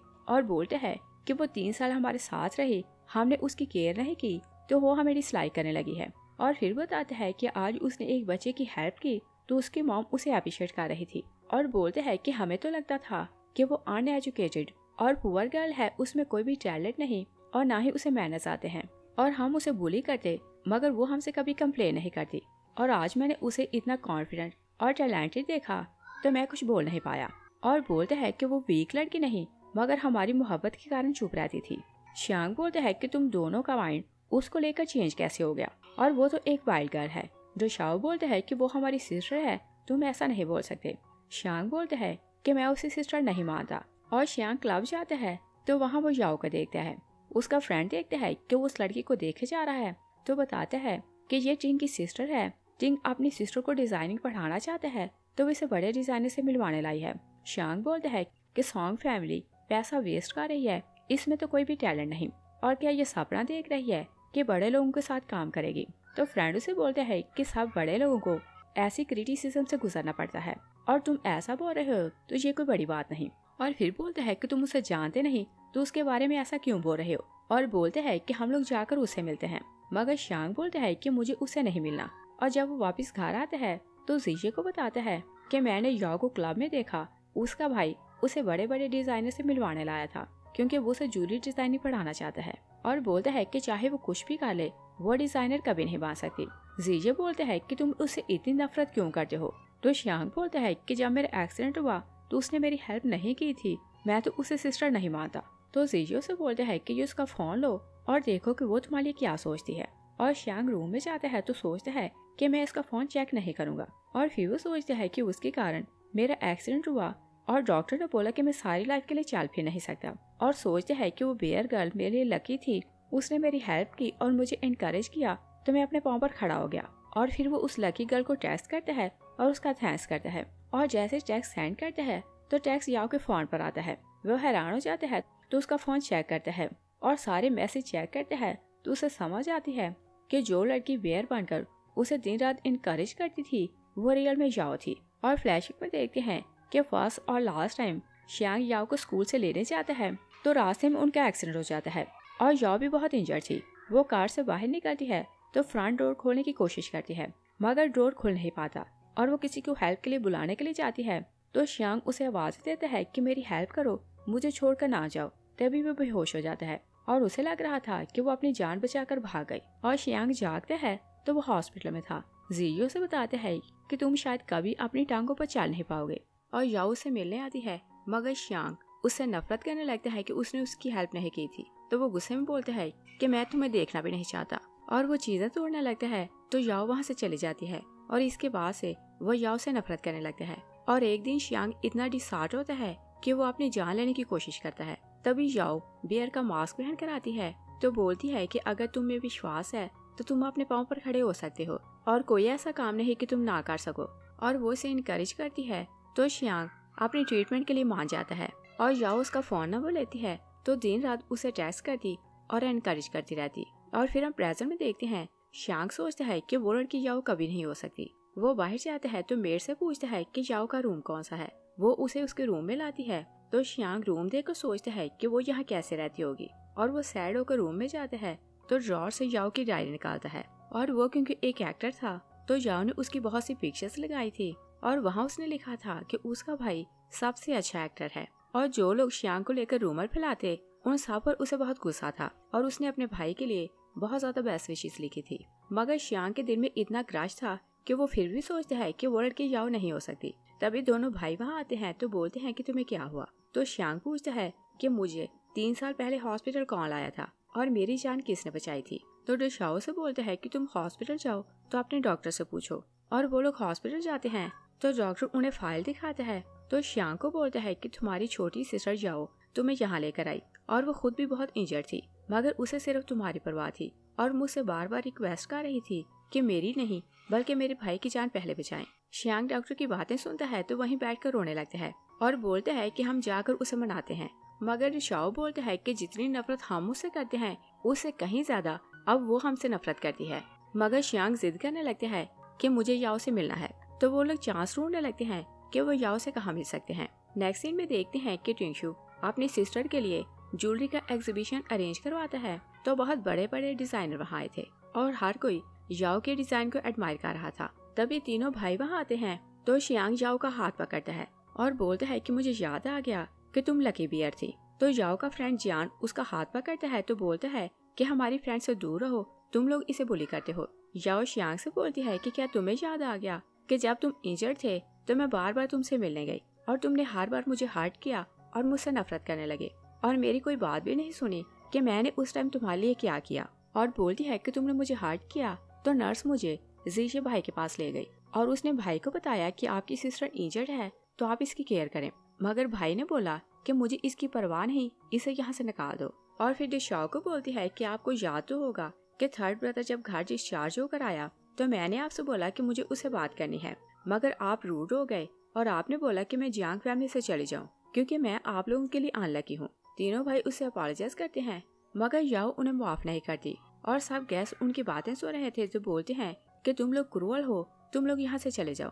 और बोलते हैं कि वो 3 साल हमारे साथ रही, हमने उसकी केयर नहीं की तो वो हमें डिसलाइक करने लगी है। और फिर बताते हैं कि आज उसने एक बच्चे की हेल्प की तो उसकी मॉम उसे अप्रिशिएट कर रही थी। और बोलते हैं कि हमें तो लगता था कि वो अनएजुकेटेड और पुअर गर्ल है, उसमें कोई भी टैलेंट नहीं और ना ही उसे मैनर्स आते हैं, और हम उसे बुली करते, मगर वो हमसे कभी कंप्लेन नहीं करती। और आज मैंने उसे इतना कॉन्फिडेंट और टैलेंटेड देखा तो मैं कुछ बोल नहीं पाया। और बोलते हैं कि वो वीक लड़की नहीं, मगर हमारी मोहब्बत के कारण चुप रहती थी। श्यांग बोलते हैं कि तुम दोनों का माइंड उसको लेकर चेंज कैसे हो गया, और वो तो एक वाइल्ड गर्ल है। जो शाओ बोलते हैं कि वो हमारी सिस्टर है, तुम ऐसा नहीं बोल सकते। श्यांग बोलते हैं कि मैं उसे सिस्टर नहीं मानता। और श्यांग क्लब जाते हैं तो वहाँ वो याओ को देखता है। उसका फ्रेंड देखता है कि वो उस लड़की को देखे जा रहा है तो बताता है कि ये टिंग की सिस्टर है। टिंग अपनी सिस्टर को डिजाइनिंग पढ़ाना चाहता है तो वो इसे बड़े डिजाइनर से मिलवाने लाई है। श्यांग बोलता है कि सॉन्ग फैमिली पैसा वेस्ट कर रही है, इसमें तो कोई भी टैलेंट नहीं, और क्या ये सपना देख रही है कि बड़े लोगों के साथ काम करेगी। तो फ्रेंड उसे बोलते हैं कि सब बड़े लोगों को ऐसी क्रिटिसिज्म से गुजरना पड़ता है, और तुम ऐसा बोल रहे हो तो ये कोई बड़ी बात नहीं। और फिर बोलते हैं कि तुम उसे जानते नहीं तो उसके बारे में ऐसा क्यों बोल रहे हो। और बोलते हैं कि हम लोग जाकर उससे मिलते हैं, मगर श्यांग बोलते हैं कि मुझे उससे नहीं मिलना। और जब वो वापस घर आता है तो जीजे को बताता है कि मैंने याओ को क्लब में देखा, उसका भाई उसे बड़े बड़े डिजाइनर से मिलवाने लाया था क्योंकि वो उसे जूलरी डिजाइनिंग पढ़ाना चाहता है। और बोलता है कि चाहे वो कुछ भी कर ले वो डिजाइनर कभी नहीं बन सकती। जीजे बोलते हैं कि तुम उससे इतनी नफरत क्यों करते हो। तो श्यांग बोलता है कि जब मेरा एक्सीडेंट हुआ तो उसने मेरी हेल्प नहीं की थी, मैं तो उसे सिस्टर नहीं मानता। तो जीजे से बोलते हैं कि ये उसका फोन लो और देखो कि वो तुम्हारे लिए क्या सोचती है। और श्यांग रूम में जाता है तो सोचता है कि मैं इसका फोन चेक नहीं करूंगा। और फिर वो सोचता है कि उसके कारण मेरा एक्सीडेंट हुआ और डॉक्टर ने बोला कि मैं सारी लाइफ के लिए चल फिर नहीं सकता। और सोचते हैं कि वो बेयर गर्ल मेरे लिए लकी थी, उसने मेरी हेल्प की और मुझे इनकरेज किया तो मैं अपने पाँव पर खड़ा हो गया। और फिर वो उस लकी गर्ल को टेक्स्ट करता है और उसका थैंक्स करता है। और जैसे टेक्स्ट सेंड करता है तो टेक्स्ट याओ के फोन पर आता है। वो हैरान हो जाता है तो उसका फोन चेक करता है और सारे मैसेज चेक करता है तो उसे समझ आती है कि जो लड़की बेयर बनकर उसे दिन रात इनकरेज करती थी वो रियल में याओ थी। और फ्लैशबैक में देखते हैं कि फर्स्ट और लास्ट टाइम श्यांग याओ को स्कूल से लेने जाता है तो रास्ते में उनका एक्सीडेंट हो जाता है और याओ भी बहुत इंजर्ड थी। वो कार से बाहर निकलती है तो फ्रंट डोर खोलने की कोशिश करती है, मगर डोर खुल नहीं पाता। और वो किसी को हेल्प के लिए बुलाने के लिए जाती है तो श्यांग उसे आवाज देता है कि मेरी हेल्प करो, मुझे छोड़कर ना जाओ। तभी वो बेहोश हो जाता है और उसे लग रहा था कि वो अपनी जान बचाकर भाग गई। और श्यांग जागता है तो वो हॉस्पिटल में था। जीयो से बताते हैं कि तुम शायद कभी अपनी टांगों पर चल नहीं पाओगे। और याओ उसे मिलने आती है, मगर श्यांग उससे नफरत करने लगता है कि उसने उसकी हेल्प नहीं की थी। तो वो गुस्से में बोलता है कि मैं तुम्हें देखना भी नहीं चाहता, और वो चीजें तोड़ने लगता है तो याओ वहाँ से चली जाती है। और इसके बाद से वो याओ से नफरत करने लगता है। और एक दिन श्यांग इतना डिसहार्ट होता है कि वो अपनी जान लेने की कोशिश करता है। तभी याओ बेयर का मास्क पहन कर आती है तो बोलती है कि अगर तुम्हें विश्वास है तो तुम अपने पाँव पर खड़े हो सकते हो और कोई ऐसा काम नहीं कि तुम ना कर सको। और वो इसे इनकरेज करती है तो श्यांग अपनी ट्रीटमेंट के लिए मान जाता है। और याओ उसका फोन नंबर लेती है तो दिन रात उसे टेक्स्ट करती और एनकरेज करती रहती। और फिर हम प्रेजेंट में देखते हैं श्यांग सोचता है कि वो लड़की याओ कभी नहीं हो सकती। वो बाहर जाता है तो मेड से पूछता है कि याओ का रूम कौन सा है। वो उसे उसके रूम में लाती है तो श्यांग रूम देखकर सोचता है कि वो यहाँ कैसे रहती होगी। और वो सैड होकर रूम में जाता है तो ड्रॉर से याओ की डायरी निकालता है। और वो क्योंकि एक एक्टर था तो याओ ने उसकी बहुत सी पिक्चर्स लगाई थी और वहाँ उसने लिखा था कि उसका भाई सबसे अच्छा एक्टर है। और जो लोग श्यांग को लेकर रूमर फैलाते उन सब पर उसे बहुत गुस्सा था और उसने अपने भाई के लिए बहुत ज्यादा बेस्ट विशेस लिखी थी। मगर श्यांग के दिल में इतना क्रश था कि वो फिर भी सोचता है कि वो लड़की याओ नहीं हो सकती। तभी दोनों भाई वहाँ आते हैं तो बोलते हैं कि तुम्हें क्या हुआ। तो श्यांग पूछता है कि मुझे 3 साल पहले हॉस्पिटल कौन लाया था और मेरी जान किसने बचाई थी। तो डोशाओ से बोलते हैं कि तुम हॉस्पिटल जाओ तो अपने डॉक्टर से पूछो। और वो लोग हॉस्पिटल जाते हैं तो डॉक्टर उन्हें फाइल दिखाता है तो श्यांग को बोलता है कि तुम्हारी छोटी सिस्टर याओ तुम्हें यहाँ लेकर आई और वो खुद भी बहुत इंजर्ड थी, मगर उसे सिर्फ तुम्हारी परवाह थी और मुझसे बार बार रिक्वेस्ट कर रही थी कि मेरी नहीं बल्कि मेरे भाई की जान पहले बचाएं। श्यांग डॉक्टर की बातें सुनता है तो वहीं बैठकर रोने लगता है और बोलता है कि हम जाकर उसे मनाते हैं। मगर शाओ बोलता है कि जितनी नफरत हम उससे करते हैं उससे कहीं ज्यादा अब वो हमसे नफरत करती है। मगर श्यांग जिद करने लगता है कि मुझे याओ से मिलना है। तो वो लोग चांस ढूंढने लगते हैं कि वो याओ से कहाँ मिल सकते हैं। नेक्स्ट सीन में देखते हैं कि टिंगशु अपनी सिस्टर के लिए ज्वेलरी का एग्जीबिशन अरेंज करवाता है। तो बहुत बड़े बड़े डिजाइनर वहाँ आए थे और हर कोई याओ के डिजाइन को एडमायर कर रहा था। तभी तीनों भाई वहाँ आते हैं। तो शियांग याओ का हाथ पकड़ता है और बोलता है कि मुझे याद आ गया कि तुम लकी बियर थी। तो याओ का फ्रेंड जियान उसका हाथ पकड़ता है तो बोलता है कि हमारी फ्रेंड से दूर रहो, तुम लोग इसे बुली करते हो। याओ शियांग से बोलती है कि क्या तुम्हें याद आ गया कि जब तुम इंजर्ड थे तो मैं बार बार तुमसे मिलने गई और तुमने हर बार मुझे हर्ट किया और मुझसे नफरत करने लगे और मेरी कोई बात भी नहीं सुनी कि मैंने उस टाइम तुम्हारे लिए क्या किया। और बोलती है कि तुमने मुझे हर्ट किया तो नर्स मुझे जीशे भाई के पास ले गई और उसने भाई को बताया कि आपकी सिस्टर इंजर्ड है तो आप इसकी केयर करें। मगर भाई ने बोला कि मुझे इसकी परवाह नहीं, इसे यहाँ से निकाल दो। और फिर डिशाओ को बोलती है कि आपको याद तो होगा कि थर्ड ब्रदर जब घर डिस्चार्ज होकर आया तो मैंने आपसे बोला कि मुझे उससे बात करनी है, मगर आप रूड हो गए और आपने बोला कि मैं जियांग फैमिली से चली जाऊं क्योंकि मैं आप लोगों के लिए अनलकी हूँ। तीनों भाई उससे अपोलोजाइज करते हैं मगर याओ उन्हें माफ नहीं करती और सब गेस्ट उनकी बातें सुन रहे थे जो बोलते हैं कि तुम लोग क्रूअल हो, तुम लोग यहाँ से चले जाओ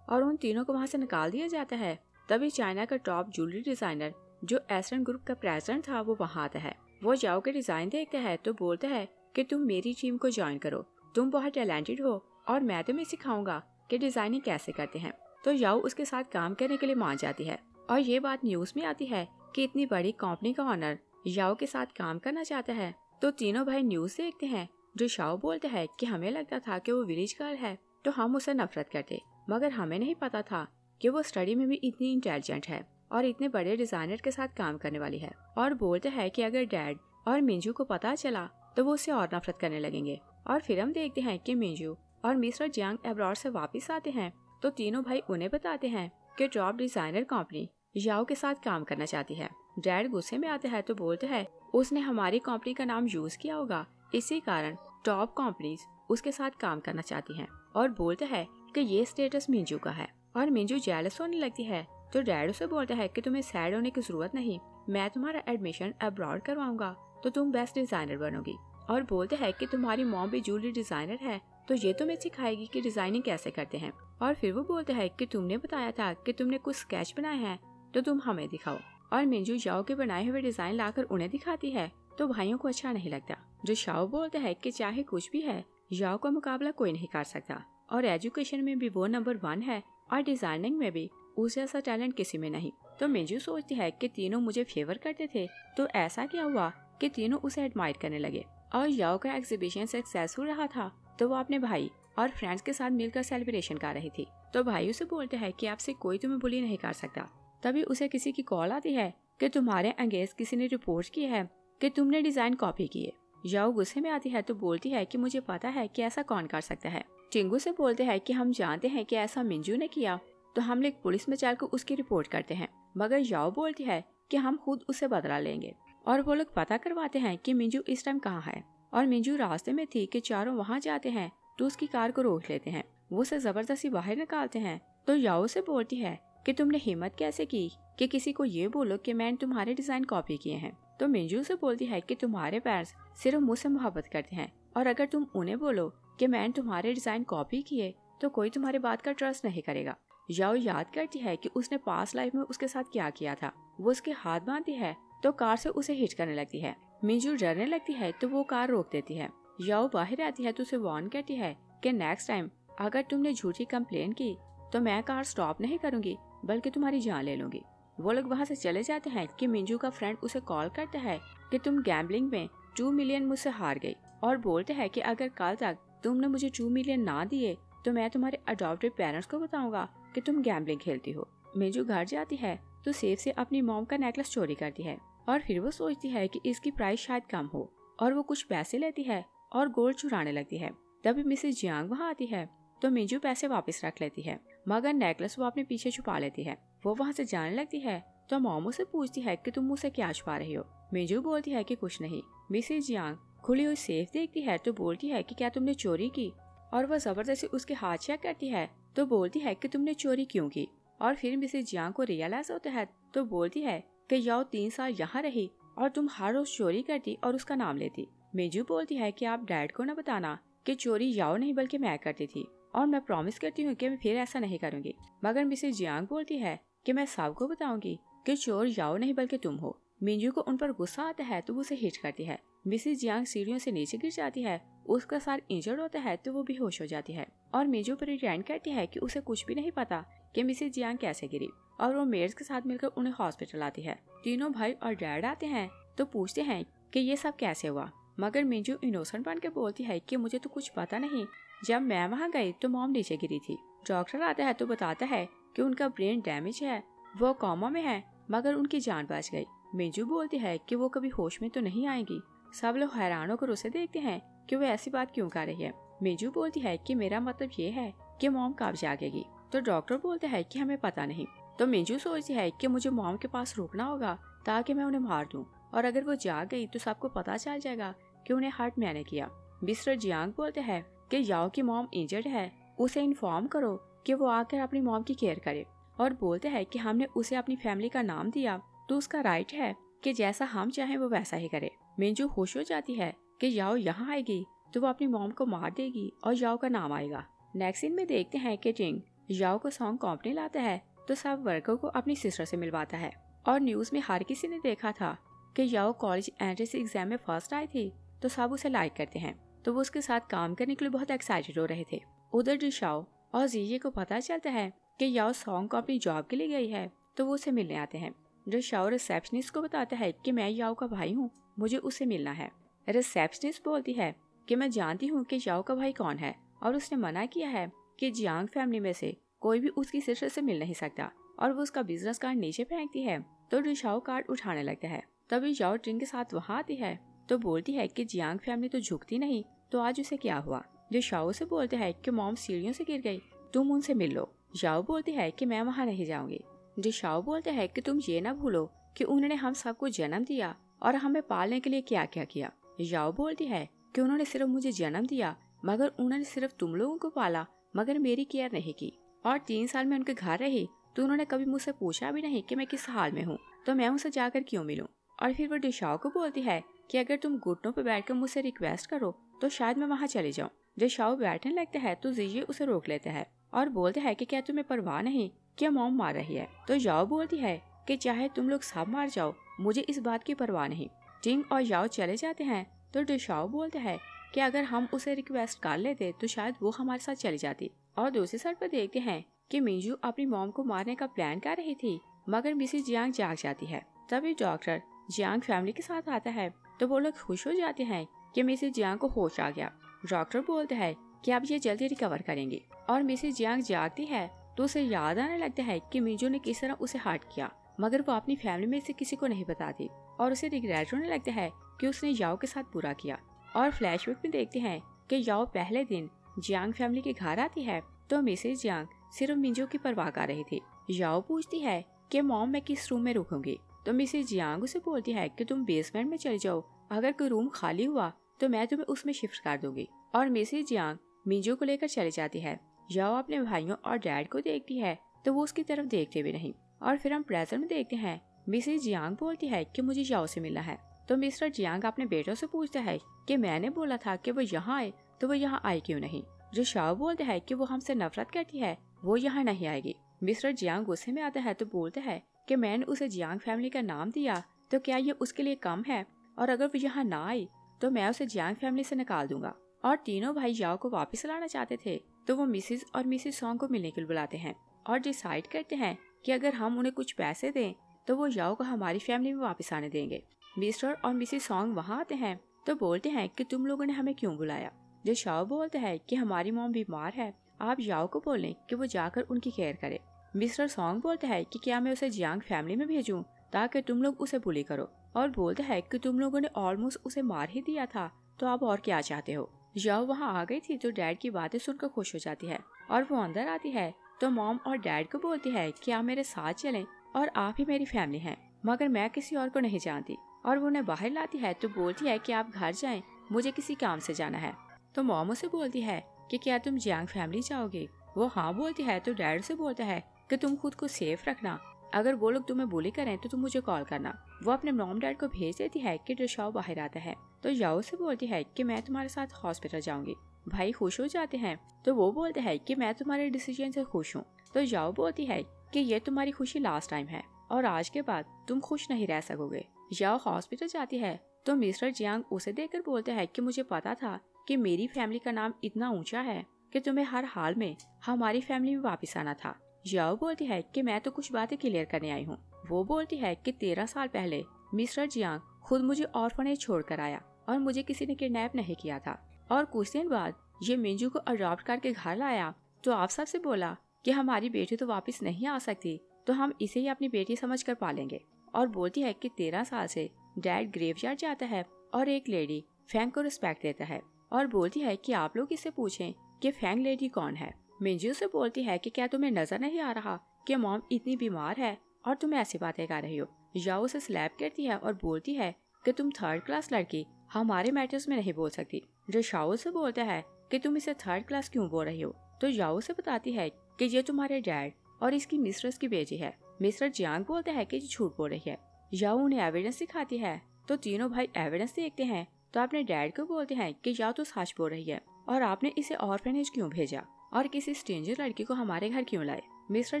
और उन तीनों को वहाँ से निकाल दिया जाता है। तभी चाइना का टॉप ज्वेलरी डिजाइनर जो एस्टर्न ग्रुप का प्रेसिडेंट था वो वहाँ आता है। वो याओ के डिजाइन देखता है तो बोलता है कि तुम मेरी टीम को ज्वाइन करो, तुम बहुत टैलेंटेड हो और मैं तुम्हें सिखाऊंगा कि डिजाइनिंग कैसे करते हैं। तो याओ उसके साथ काम करने के लिए मान जाती है और ये बात न्यूज में आती है कि इतनी बड़ी कंपनी का ऑनर याओ के साथ काम करना चाहता है। तो तीनों भाई न्यूज देखते हैं। जो शाओ बोलता है कि हमें लगता था कि वो विलेज गर्ल है तो हम उसे नफरत करते, मगर हमें नहीं पता था कि वो स्टडी में भी इतनी इंटेलिजेंट है और इतने बड़े डिजाइनर के साथ काम करने वाली है। और बोलता है कि अगर डैड और मिंजू को पता चला तो वो उससे और नफरत करने लगेंगे। और फिर हम देखते हैं कि मिंजू और मिस्टर जियांग अब्रॉड से वापस आते हैं तो तीनों भाई उन्हें बताते हैं कि टॉप डिजाइनर कंपनी याओ के साथ काम करना चाहती है। डैड गुस्से में आता है तो बोलते हैं उसने हमारी कंपनी का नाम यूज किया होगा, इसी कारण टॉप कंपनीज उसके साथ काम करना चाहती हैं। और बोलते हैं कि ये स्टेटस मिंजू का है और मिंजू जेलस होने लगती है। तो डैड उसे बोलता है कि तुम्हें सैड होने की जरूरत नहीं, मैं तुम्हारा एडमिशन अब्रॉड करवाऊंगा तो तुम बेस्ट डिजाइनर बनोगी। और बोलते हैं कि तुम्हारी मॉम भी ज्वेलरी डिजाइनर है तो ये तुम्हें सिखाएगी कि डिजाइनिंग कैसे करते हैं। और फिर वो बोलते हैं कि तुमने बताया था कि तुमने कुछ स्केच बनाए हैं तो तुम हमें दिखाओ। और मिंजू याओ के बनाए हुए डिजाइन लाकर उन्हें दिखाती है तो भाइयों को अच्छा नहीं लगता। जो शाओ बोलता है कि चाहे कुछ भी है याओ का मुकाबला कोई नहीं कर सकता और एजुकेशन में भी वो नंबर 1 है और डिजाइनिंग में भी उस जैसा टैलेंट किसी में नहीं। तो मिंजू सोचती है कि तीनों मुझे फेवर करते थे तो ऐसा क्या हुआ कि तीनों उसे एडमायर करने लगे। और याओ का एग्जीबिशन सक्सेसफुल रहा था तो वो अपने भाई और फ्रेंड्स के साथ मिलकर सेलिब्रेशन कर रही थी। तो भाई उसे बोलते हैं कि आपसे कोई तुम्हें बुली नहीं कर सकता। तभी उसे किसी की कॉल आती है कि तुम्हारे अगेंस्ट किसी ने रिपोर्ट की है कि तुमने डिजाइन कॉपी किए। याओ गुस्से में आती है तो बोलती है कि मुझे पता है कि ऐसा कौन कर सकता है। टिंगू से बोलते हैं कि हम जानते हैं कि ऐसा मिंजू ने किया तो हम लोग पुलिस में चलकर उसकी रिपोर्ट करते हैं। मगर याओ बोलती है कि हम खुद उसे बदला लेंगे। और वो लोग पता करवाते हैं कि मिंजू इस टाइम कहाँ है। और मिंजू रास्ते में थी कि चारों वहाँ जाते हैं तो उसकी कार को रोक लेते हैं। वो उसे जबरदस्ती बाहर निकालते हैं। तो याओ से बोलती है कि तुमने हिम्मत कैसे की कि किसी को ये बोलो कि मैंने तुम्हारे डिजाइन कॉपी किए हैं। तो मिंजू से बोलती है कि तुम्हारे पेरेंट्स सिर्फ मुझसे मोहब्बत करते हैं और अगर तुम उन्हें बोलो कि मैंने तुम्हारे डिजाइन कॉपी किए तो कोई तुम्हारी बात का ट्रस्ट नहीं करेगा। याओ याद करती है कि उसने पास्ट लाइफ में उसके साथ क्या किया था। वो उसके हाथ बांधती है तो कार से उसे हिट करने लगती है। मिंजू डरने लगती है तो वो कार रोक देती है। याओ बाहर आती है तो उसे वार्न करती है कि नेक्स्ट टाइम अगर तुमने झूठी कंप्लेन की तो मैं कार स्टॉप नहीं करूंगी बल्कि तुम्हारी जान ले लूंगी। वो लोग वहाँ से चले जाते हैं कि मिंजू का फ्रेंड उसे कॉल करता है कि तुम गैम्बलिंग में 2 मिलियन मुझसे हार गई और बोलते हैं कि अगर कल तक तुमने मुझे 2 मिलियन ना दिए तो मैं तुम्हारे अडॉप्टेड पेरेंट्स को बताऊंगा कि तुम गैम्बलिंग खेलती हो। मिंजू घर जाती है तो सेफ से अपनी मॉम का नेकलेस चोरी करती है और फिर वो सोचती है कि इसकी प्राइस शायद कम हो और वो कुछ पैसे लेती है और गोल्ड चुराने लगती है। तभी मिसेस जियांग वहाँ आती है तो मिंजू पैसे वापस रख लेती है मगर नेकलेस वो अपने पीछे छुपा लेती है। वो वहाँ से जाने लगती है तो मॉम उसे पूछती है कि तुम मुझसे क्या छुपा रही हो। मिंजू बोलती है कि कुछ नहीं। मिसेस जियांग खुली हुई सेफ देखती है तो बोलती है कि क्या तुमने चोरी की और वह जबरदस्ती उसके हाथ चेक करती है तो बोलती है कि तुमने चोरी क्यों की। और फिर मिसेस जियांग को रियलाइज होता है तो बोलती है कि याओ 3 साल यहाँ रही और तुम हर रोज चोरी करती और उसका नाम लेती। मिंजू बोलती है कि आप डैड को न बताना कि चोरी याओ नहीं बल्कि मैं करती थी। और मैं प्रॉमिस करती हूँ कि मैं फिर ऐसा नहीं करूँगी। मगर मिसेस जियांग बोलती है कि मैं सबको बताऊंगी कि चोर याओ नहीं बल्कि तुम हो। मिंजू को उन पर गुस्सा आता है तो वो उसे हिट करती है। मिसेस जियांग सीढ़ियों से नीचे गिर जाती है, उसका सर इंजर्ड होता है तो वो बेहोश हो जाती है और मिंजू प्रिटेंड करती है कि उसे कुछ भी नहीं पता कि मिसेस जियांग कैसे गिरी और वो मेड्स के साथ मिलकर उन्हें हॉस्पिटल आती है। तीनों भाई और डैड आते हैं तो पूछते हैं कि ये सब कैसे हुआ, मगर मिंजू इनोसेंट बन के बोलती है कि मुझे तो कुछ पता नहीं, जब मैं वहाँ गई तो मॉम नीचे गिरी थी। डॉक्टर आता है तो बताता है कि उनका ब्रेन डैमेज है, वो कोमा में है, मगर उनकी जान बच गई। मिंजू बोलती है कि वो कभी होश में तो नहीं आएंगी। सब लोग हैरान होकर उसे देखते हैं कि वो ऐसी बात क्यों कर रही है। मिंजू बोलती है कि मेरा मतलब ये है कि मॉम कब जागेगी। तो डॉक्टर बोलते हैं कि हमें पता नहीं। तो मिंजू सोचती है कि मुझे मॉम के पास रुकना होगा ताकि मैं उन्हें मार दूं, और अगर वो जाग गई तो सबको पता चल जाएगा कि उन्हें हर्ट मैंने किया। मिस्टर जियांग बोलते हैं कि याओ की मॉम इंजर्ड है, उसे इन्फॉर्म करो कि वो आकर अपनी मॉम की केयर करे, और बोलते हैं कि हमने उसे अपनी फैमिली का नाम दिया तो उसका राइट है कि जैसा हम चाहें वो वैसा ही करे। मिंजू खुश हो जाती है कि याओ यहाँ आएगी तो वो अपनी मॉम को मार देगी और याओ का नाम आएगा। नेक्स्ट सीन में देखते हैं कि टिंग याओ को सॉन्ग कंपनी लाता है तो सब वर्कर को अपनी सिस्टर से मिलवाता है। और न्यूज में हर किसी ने देखा था कि याओ कॉलेज एंट्रेंस एग्जाम में फर्स्ट आई थी तो सब उसे लाइक करते हैं, तो वो उसके साथ काम करने के लिए बहुत एक्साइटेड हो रहे थे। उधर जिशाओ और जीजे को पता चलता है कि याओ सॉन्ग को अपनी जॉब के लिए गई है तो वो उसे मिलने आते हैं। जिशाओ रिसेप्शनिस्ट को बताता है कि मैं याओ का भाई हूँ, मुझे उससे मिलना है। रिसेप्शनिस्ट बोलती है कि मैं जानती हूँ कि याओ का भाई कौन है और उसने मना किया है कि जियांग फैमिली में से कोई भी उसकी सिस्टर से मिल नहीं सकता, और वो उसका बिजनेस कार्ड नीचे फेंकती है तो जिशाओ कार्ड उठाने लगता है। तभी याओ टिंग के साथ वहाँ आती है तो बोलती है कि जियांग फैमिली तो झुकती नहीं, तो आज उसे क्या हुआ। जिशाओ से बोलते हैं कि मॉम सीढ़ियों से गिर गई, तुम उनसे मिल लो। याओ बोलती है कि मैं वहाँ नहीं जाऊंगी। जिशाओ बोलते हैं कि तुम ये ना भूलो कि उन्होंने हम सबको जन्म दिया और हमें पालने के लिए क्या क्या किया। याओ बोलती है कि उन्होंने सिर्फ मुझे जन्म दिया, मगर उन्होंने सिर्फ तुम लोगों को पाला, मगर मेरी केयर नहीं की। और 3 साल में उनके घर रही तो उन्होंने कभी मुझसे पूछा भी नहीं कि मैं किस हाल में हूँ, तो मैं उनसे जाकर क्यों मिलूं। और फिर वो जिशाओ को बोलती है कि अगर तुम घुटनों पर बैठकर मुझसे रिक्वेस्ट करो तो शायद मैं वहाँ चली जाऊँ। जिशाओ बैठने लगता है तो जीजे उसे रोक लेता है और बोलते हैं कि क्या तुम्हें परवाह नहीं कि मॉम मार रही है। तो याओ बोलती है कि चाहे तुम लोग सब मार जाओ, मुझे इस बात की परवाह नहीं। टिंग और याओ चले जाते हैं तो जिशाओ बोलते हैं कि अगर हम उसे रिक्वेस्ट कर लेते तो शायद वो हमारे साथ चली जाती। और दूसरी साइड पर देखते हैं कि मिंजू अपनी मॉम को मारने का प्लान कर रही थी, मगर मिसेस जियांग जाग जाती है। तभी डॉक्टर जियांग फैमिली के साथ आता है तो वो लोग खुश हो जाते हैं कि मिसेस जियांग को होश आ गया। डॉक्टर बोलते हैं कि अब ये जल्दी रिकवर करेंगे। और मिसेस जियांग जागती है तो उसे याद आने लगता है कि मिंजू ने किस तरह उसे हर्ट किया, मगर वो अपनी फैमिली में से किसी को नहीं बताती और उसे रिग्रेट होने लगता है कि उसने याओ के साथ बुरा किया। और फ्लैशबैक में देखते हैं कि याओ पहले दिन जियांग फैमिली के घर आती है तो मिसेस जियांग सिर्फ मिंजू की परवाह कर रही थी। याओ पूछती है कि मॉम मैं किस रूम में रुकूंगी, तो मिसेस जियांग उसे बोलती है कि तुम बेसमेंट में चले जाओ, अगर कोई रूम खाली हुआ तो मैं तुम्हें उसमें शिफ्ट कर दूंगी। और मिसेस जियांग मिंजू को लेकर चली जाती है। याओ अपने भाइयों और डैड को देखती है तो वो उसकी तरफ देखते भी नहीं। और फिर हम प्रेजेंट में देखते हैं मिसेस जियांग बोलती है कि मुझे याओ से मिलना है। तो मिस्टर जियांग अपने बेटों से पूछता है कि मैंने बोला था कि वो यहाँ आए तो वो यहाँ आई क्यों नहीं। जिशाओ बोलते हैं कि वो हमसे नफरत करती है, वो यहाँ नहीं आएगी। मिस्टर जियांग गुस्से में आता है तो बोलते हैं कि मैंने उसे जियांग फैमिली का नाम दिया तो क्या ये उसके लिए कम है, और अगर वो यहाँ ना आई तो मैं उसे जियांग फैमिली से निकाल दूंगा। और तीनों भाई याओ को वापस लाना चाहते थे तो वो मिसेस और मिसेस सॉन्ग को मिलने के लिए बुलाते हैं और डिसाइड करते हैं कि अगर हम उन्हें कुछ पैसे दें तो वो याओ को हमारी फैमिली में वापस आने देंगे। मिस्टर और मिसेस सॉन्ग वहाँ आते हैं तो बोलते हैं कि तुम लोगों ने हमें क्यों बुलाया। जिशाओ बोलते हैं कि हमारी मॉम बीमार है, आप याओ को बोलें कि वो जाकर उनकी केयर करे। मिस्टर सॉन्ग बोलते हैं कि क्या मैं उसे जियांग फैमिली में भेजूं ताकि तुम लोग उसे बुली करो, और बोलते हैं कि तुम लोगों ने ऑलमोस्ट उसे मार ही दिया था, तो आप और क्या चाहते हो। याओ वहाँ आ गई थी तो डैड की बातें सुनकर खुश हो जाती है और वो अंदर आती है तो मॉम और डैड को बोलती है कि आप मेरे साथ चलें और आप ही मेरी फैमिली हैं, मगर मैं किसी और को नहीं जानती। और वो उन्हें बाहर लाती है तो बोलती है कि आप घर जाएं, मुझे किसी काम से जाना है। तो मॉम उसे बोलती है कि क्या तुम जियांग फैमिली जाओगे। वो हाँ बोलती है तो डैड से बोलता है कि तुम खुद को सेफ रखना, अगर वो लोग तुम्हें बुली करें तो तुम मुझे कॉल करना। वो अपने मॉम डैड को भेज देती है कि जिशाओ बाहर आता है तो याओ से बोलती है कि मैं तुम्हारे साथ हॉस्पिटल जाऊंगी। भाई खुश हो जाते हैं तो वो बोलते हैं कि मैं तुम्हारे डिसीजन से खुश हूँ। तो याओ बोलती है कि ये तुम्हारी खुशी लास्ट टाइम है और आज के बाद तुम खुश नहीं रह सकोगे। याओ हॉस्पिटल जाती है तो मिस्टर जियांग उसे देखकर बोलते हैं कि मुझे पता था कि मेरी फैमिली का नाम इतना ऊंचा है कि तुम्हें हर हाल में हमारी फैमिली में वापस आना था। याओ बोलती है कि मैं तो कुछ बातें क्लियर करने आई हूँ। वो बोलती है कि 13 साल पहले मिस्टर जियांग खुद मुझे ऑर्फनेज छोड़कर आया और मुझे किसी ने किडनैप नहीं किया था, और कुछ दिन बाद ये मिंजू को अडॉप्ट करके घर लाया। तो आप सबसे बोला कि हमारी बेटी तो वापस नहीं आ सकती, तो हम इसे ही अपनी बेटी समझ कर पालेंगे। और बोलती है कि 13 साल से डैड ग्रेवयार्ड जाता है और एक लेडी फैंग को रिस्पेक्ट देता है, और बोलती है कि आप लोग इससे पूछें कि फैंग लेडी कौन है। मिंजू से बोलती है कि क्या तुम्हें नजर नहीं आ रहा कि मॉम इतनी बीमार है और तुम ऐसी बातें कर रही हो। याओ उसे स्लैप करती है और बोलती है कि तुम 3rd क्लास लड़की हमारे मैटर्स में नहीं बोल सकती। जो शाओ से बोलता है कि तुम इसे 3rd क्लास क्यों बोल रही हो। तो याओ से बताती है कि ये तुम्हारे डैड और इसकी मिस्ट्रेस की बेटी है। मिस्टर जियांग बोलता है कि ये झूठ बोल रही है। याओ उन्हें एविडेंस दिखाती है तो तीनों भाई एविडेंस देखते हैं तो अपने डैड को बोलते हैं कि याओ तो सच बोल रही है और आपने इसे ऑर्फनेज क्यों भेजा और किसी स्ट्रेंजर लड़की को हमारे घर क्यों लाए। मिस्टर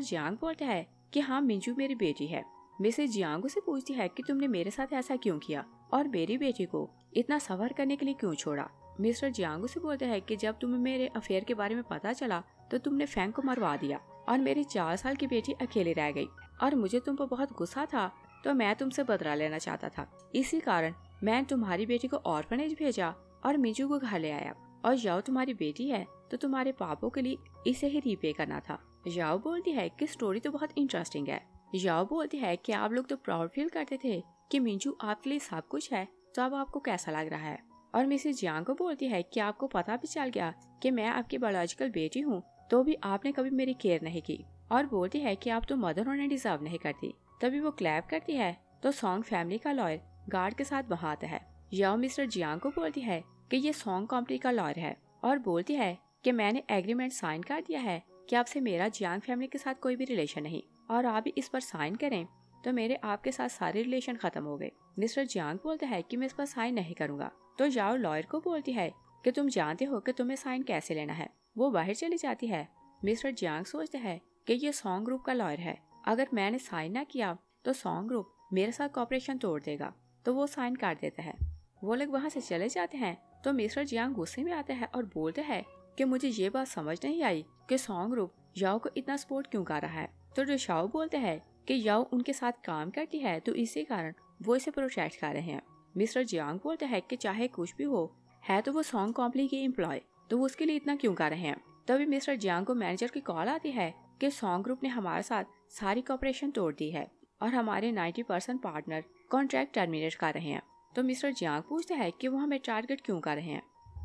जियांग बोलता है कि हाँ मिंजू मेरी बेटी है। मिसेस जियांग से पूछती है कि तुमने मेरे साथ ऐसा क्यों किया और मेरी बेटी को इतना सफर करने के लिए क्यों छोड़ा। मिस्टर जियांग से बोलते हैं कि जब तुम्हें मेरे अफेयर के बारे में पता चला तो तुमने फैंग को मरवा दिया और मेरी 4 साल की बेटी अकेली रह गई और मुझे तुम पर बहुत गुस्सा था तो मैं तुमसे बदला लेना चाहता था। इसी कारण मैं तुम्हारी बेटी को ऑर्फनेज भेजा और मिंजू को घर ले आया, और याओ तुम्हारी बेटी है तो तुम्हारे पापों के लिए इसे ही रीपे करना था। याओ बोलती है कि स्टोरी तो बहुत इंटरेस्टिंग है। याओ बोलती है कि आप लोग तो प्राउड फील करते थे कि मिंजू आपके लिए सब कुछ है, तो अब आपको कैसा लग रहा है। और मिसेस जियांग को बोलती है कि आपको पता भी चल गया कि मैं आपकी बायोलॉजिकल बेटी हूँ, तो भी आपने कभी मेरी केयर नहीं की, और बोलती है कि आप तो मदर होने डिजर्व नहीं करती। तभी वो क्लैप करती है तो सॉन्ग फैमिली का लॉयर गार्ड के साथ वहाँ आता है। याओ मिस्टर जियांग को बोलती है कि ये सॉन्ग कंपनी का लॉयर है और बोलती है कि मैंने एग्रीमेंट साइन कर दिया है कि आपसे मेरा जियांग फैमिली के साथ कोई भी रिलेशन नहीं, और आप भी इस पर साइन करें तो मेरे आपके साथ सारे रिलेशन खत्म हो गए। मिस्टर जियांग बोलता है कि मैं इस पर साइन नहीं करूंगा। तो याओ लॉयर को बोलती है कि तुम जानते हो कि तुम्हें साइन कैसे लेना है। वो बाहर चली जाती है। मिस्टर जियांग सोचता है कि ये सॉन्ग ग्रुप का लॉयर है, अगर मैंने साइन ना किया तो सॉन्ग ग्रुप मेरे साथ कॉपरेशन तोड़ देगा, तो वो साइन कर देता है। वो लोग वहाँ से चले जाते हैं तो मिस्टर जियांग गुस्से में आता है और बोलते हैं कि मुझे ये बात समझ नहीं आई कि सॉन्ग ग्रुप याओ को इतना सपोर्ट क्यों कर रहा है। तो जो शाओ बोलते हैं कि याओ उनके साथ काम करती है तो इसी कारण वो इसे प्रोटेक्ट कर रहे हैं। मिस्टर जियांग बोलते हैं कि चाहे कुछ भी हो, है तो वो सॉन्ग कंपनी की एम्प्लॉय, तो वो उसके लिए इतना क्यों कर रहे हैं। तभी मिस्टर जियांग को मैनेजर की कॉल आती है कि सॉन्ग ग्रुप ने हमारे साथ सारी कॉपरेशन तोड़ दी है और हमारे 90% पार्टनर कॉन्ट्रैक्ट टर्मिनेट कर रहे हैं। तो मिस्टर जियांग पूछते हैं कि वो हमें टारगेट क्यों कर रहे हैं,